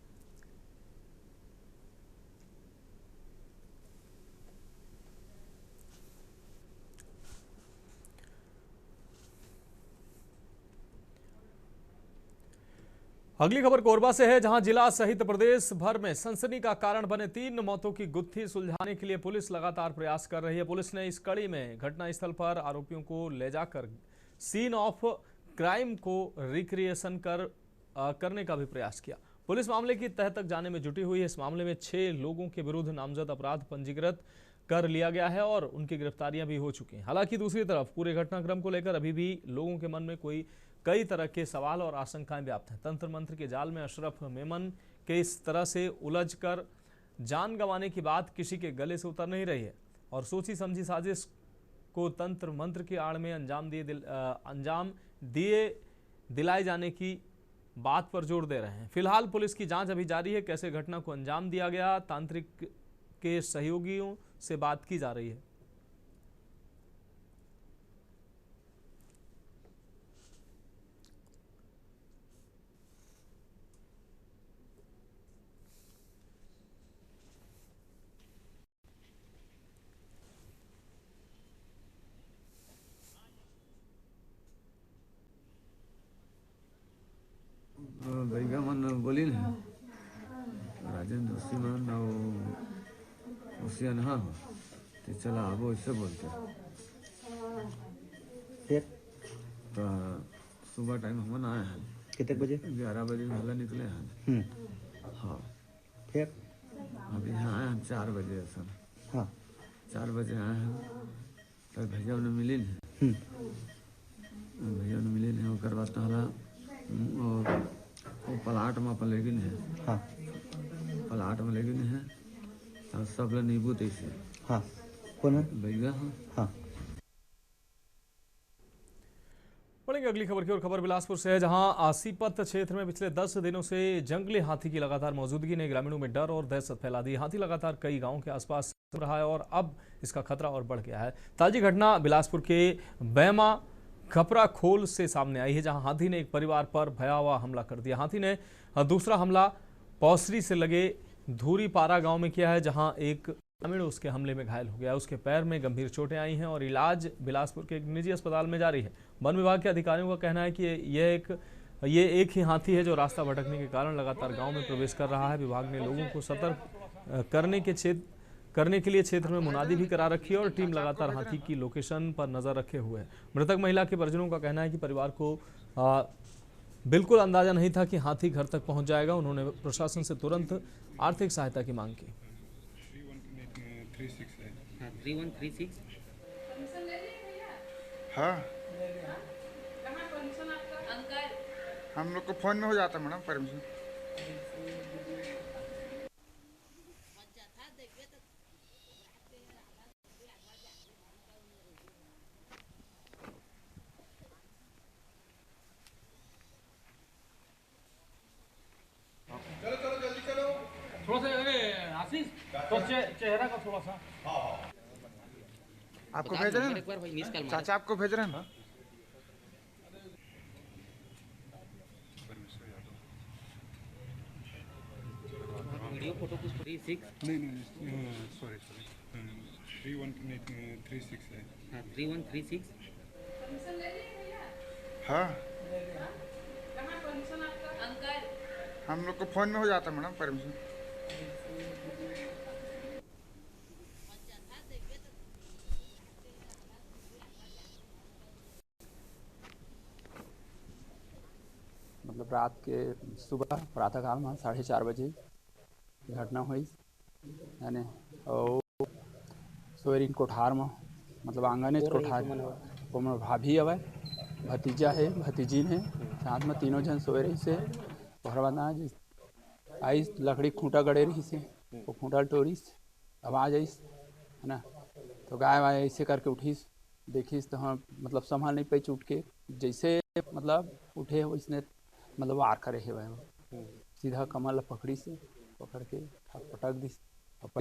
अगली खबर कोरबा से है, जहां जिला सहित प्रदेश भर में सनसनी का कारण बने 3 मौतों की गुत्थी सुलझाने के लिए पुलिस लगातार प्रयास कर रही है। पुलिस ने इस कड़ी में घटनास्थल पर आरोपियों को ले जाकर सीन ऑफ क्राइम को रिक्रिएशन करने का भी प्रयास किया। पुलिस मामले की तह तक जाने में जुटी हुई है। इस मामले में 6 लोगों के विरुद्ध नामजद अपराध पंजीकृत कर लिया गया है और उनकी गिरफ्तारियां भी हो चुकी हैं। हालांकि दूसरी तरफ पूरे घटनाक्रम को लेकर अभी भी लोगों के मन में कई तरह के सवाल और आशंकाएं व्याप्त हैं। तंत्र मंत्र के जाल में अशरफ मेमन के इस तरह से उलझकर जान गंवाने की बात किसी के गले से उतर नहीं रही है और सोची समझी साजिश को तंत्र मंत्र की आड़ में अंजाम दिलाए जाने की बात पर जोर दे रहे हैं। फिलहाल पुलिस की जांच अभी जारी है। कैसे घटना को अंजाम दिया गया, तांत्रिक के सहयोगियों से बात की जा रही है। भैया मन बोली ना राजेंद्र सीमान उसियन हाँ तो चला अब ऐसे बोलते फिर तो सुबह टाइम हम आए हैं। कितने बजे? 11 बजे हल्ला निकले हैं। हाँ फिर अभी यहाँ आए हैं 4 बजे सर। हाँ 4 बजे आए हैं तो भैया ने मिली नहीं। भैया ने मिली नहीं और बाद हला और वो प्लाट में अपन लेकिन है। हाँ प्लाट में लेकिन है और सब लोग नींबू तैसे। हाँ कौन है? भैया। हाँ बढ़ेंगे अगली खबर की ओर। खबर बिलासपुर से है, जहां आसीपत क्षेत्र में पिछले 10 दिनों से जंगली हाथी की लगातार मौजूदगी ने ग्रामीणों में डर और दहशत फैला दी। हाथी लगातार कई गांवों के आसपास रहा है और अब इसका खतरा और बढ़ गया है। ताजी घटना बिलासपुर के बैमा खपरा खोल से सामने आई है, जहां हाथी ने एक परिवार पर भयावह हमला कर दिया। हाथी ने दूसरा हमला पौसरी से लगे धूरीपारा गांव में किया है, जहां एक ग्रामीण उसके हमले में घायल हो गया। उसके पैर में गंभीर चोटें आई हैं और इलाज बिलासपुर के एक निजी अस्पताल में जारी है। वन विभाग के अधिकारियों का कहना है कि ये एक ही हाथी है जो रास्ता भटकने के कारण लगातार गाँव में प्रवेश कर रहा है। विभाग ने लोगों को सतर्क करने के लिए क्षेत्र में मुनादी भी करा रखी है और टीम लगातार हाथी की लोकेशन पर नजर रखे हुए है। मृतक महिला के परिजनों का कहना है कि परिवार को बिल्कुल अंदाजा नहीं था कि हाथी घर तक पहुंच जाएगा। उन्होंने प्रशासन से तुरंत आर्थिक सहायता की मांग की। 3136 हाँ हम लोग को फोन में हो जाता मैडम परमिशन। थोड़ा सा आशीष तो चेहरा का थोड़ा सा आपको भेज रहे हैं चाचा, आपको भेज रहे हैं ना। वीडियो फोटो कुछ 36 नहीं सॉरी 3136 है। हाँ 3136 हाँ हम लोग को फोन में हो जाता मैडम परमिशन। रात के सुबह प्रातःकाल में 4:30 बजे घटना हुई यानी और सोयरिंग कोठार में मतलब आंगन कोठार में भाभी हवे भतीजा है भतीजी है साथ में तीनों जन सोए रही से ओहर बाद आई लकड़ी खूंटा गड़े रही से वो खूंटा टोरीस आवाज आई है ना तो गाय वाय ऐसे करके उठीस देखीस तो हाँ मतलब संभाल नहीं पाई उठ के जैसे मतलब उठे वैसने मतलब वार करे है वो सीधा कमल पकड़ी से पकड़ के पटक दी।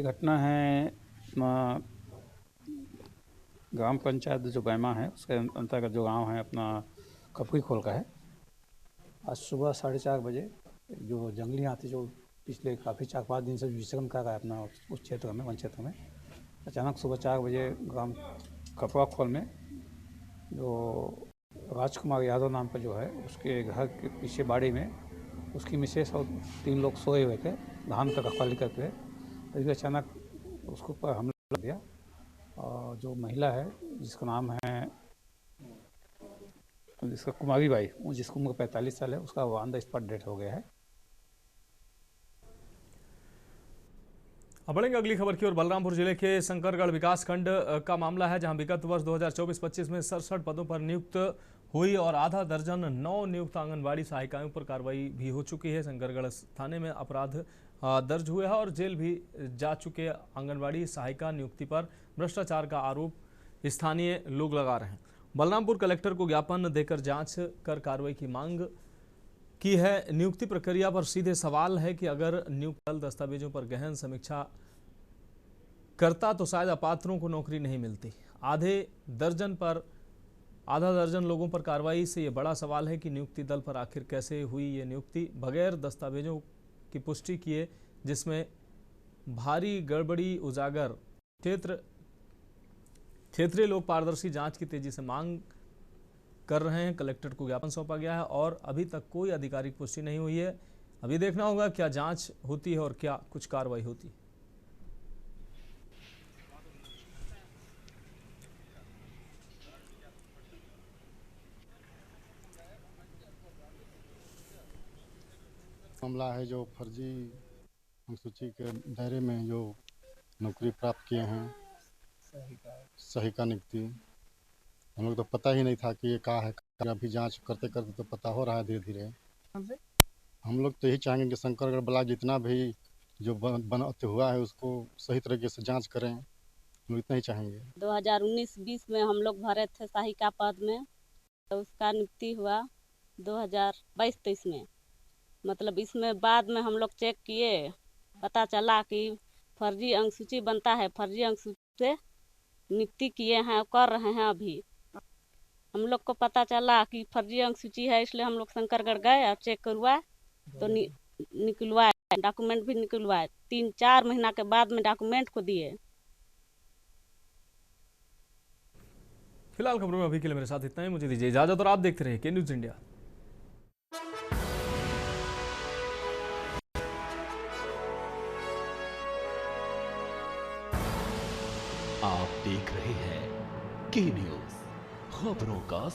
घटना है ग्राम पंचायत जो बैमा है उसके अंतर्गत जो गांव है अपना कपड़ी खोल का है। आज सुबह 4:30 बजे जो जंगली हाथी जो पिछले काफ़ी 4-5 दिन से विचरण कर रहा है अपना उस क्षेत्र में वन क्षेत्र में अचानक सुबह 4 बजे ग्राम कपड़ा खोल में जो राजकुमार यादव नाम का जो है उसके घर के पीछे बाड़ी में उसकी मिसेस और 3 लोग सोए हुए थे धान का रखवाली करके तभी अचानक उसके ऊपर हमला कर दिया और जो महिला है जिसका नाम है जिसका कुमारी बाई जिसकी उम्र 45 साल है उसका ऑन द स्पॉट डेथ हो गया है। अब बढ़ेंगे अगली खबर की ओर। बलरामपुर जिले के शंकरगढ़ विकासखंड का मामला है जहां विगत वर्ष 2024-25 में 67 पदों पर नियुक्त हुई और आधा दर्जन नव नियुक्त आंगनबाड़ी सहायिकाओं पर कार्रवाई भी हो चुकी है। शंकरगढ़ थाने में अपराध दर्ज हुए हैं और जेल भी जा चुके आंगनबाड़ी सहायिका नियुक्ति पर भ्रष्टाचार का आरोप स्थानीय लोग लगा रहे हैं। बलरामपुर कलेक्टर को ज्ञापन देकर जांच कर कार्रवाई की मांग की है। नियुक्ति प्रक्रिया पर सीधे सवाल है कि अगर नियुक्त दल दस्तावेजों पर गहन समीक्षा करता तो शायद अपात्रों को नौकरी नहीं मिलती। आधा दर्जन लोगों पर कार्रवाई से ये बड़ा सवाल है कि नियुक्ति दल पर आखिर कैसे हुई ये नियुक्ति बगैर दस्तावेजों की पुष्टि किए, जिसमें भारी गड़बड़ी उजागर। क्षेत्रीय लोग पारदर्शी जांच की तेजी से मांग कर रहे हैं। कलेक्टर को ज्ञापन सौंपा गया है और अभी तक कोई आधिकारिक पुष्टि नहीं हुई है। अभी देखना होगा क्या जांच होती है और क्या कुछ कार्रवाई होती है। मामला है जो फर्जी अनुसूची के दायरे में जो नौकरी प्राप्त किए हैं सहायिका नियुक्ति हम लोग तो पता ही नहीं था कि ये क्या है। अभी जांच करते करते तो पता हो रहा है धीरे धीरे। हम लोग तो यही चाहेंगे कि शंकरगढ़ ब्लॉक जितना भी जो बनाते हुआ है उसको सही तरीके से जांच करें, हम लोग इतना ही चाहेंगे। 2019-20 में हम लोग भरे थे सहायिका पद में तो उसका नियुक्ति हुआ 2022-23 में। मतलब इसमें बाद में हम लोग चेक किए पता चला कि फर्जी अंकसूची बनता है, फर्जी अंकसूची से नियुक्ति किए हैं कर रहे हैं। अभी हम लोग को पता चला कि फर्जी अंकसूची है इसलिए हम लोग शंकरगढ़ गए और चेक करवाए तो निकलवाए, डॉक्यूमेंट भी निकलवाए। 3-4 महीना के बाद में डॉक्यूमेंट को दिए। फिलहाल खबरों में अभी के लिए मेरे साथ इतना ही। मुझे दीजिए इजाजत और आप देखते रहिए के न्यूज़ इंडिया। आप देख रहे हैं के न्यूज़ खबरों का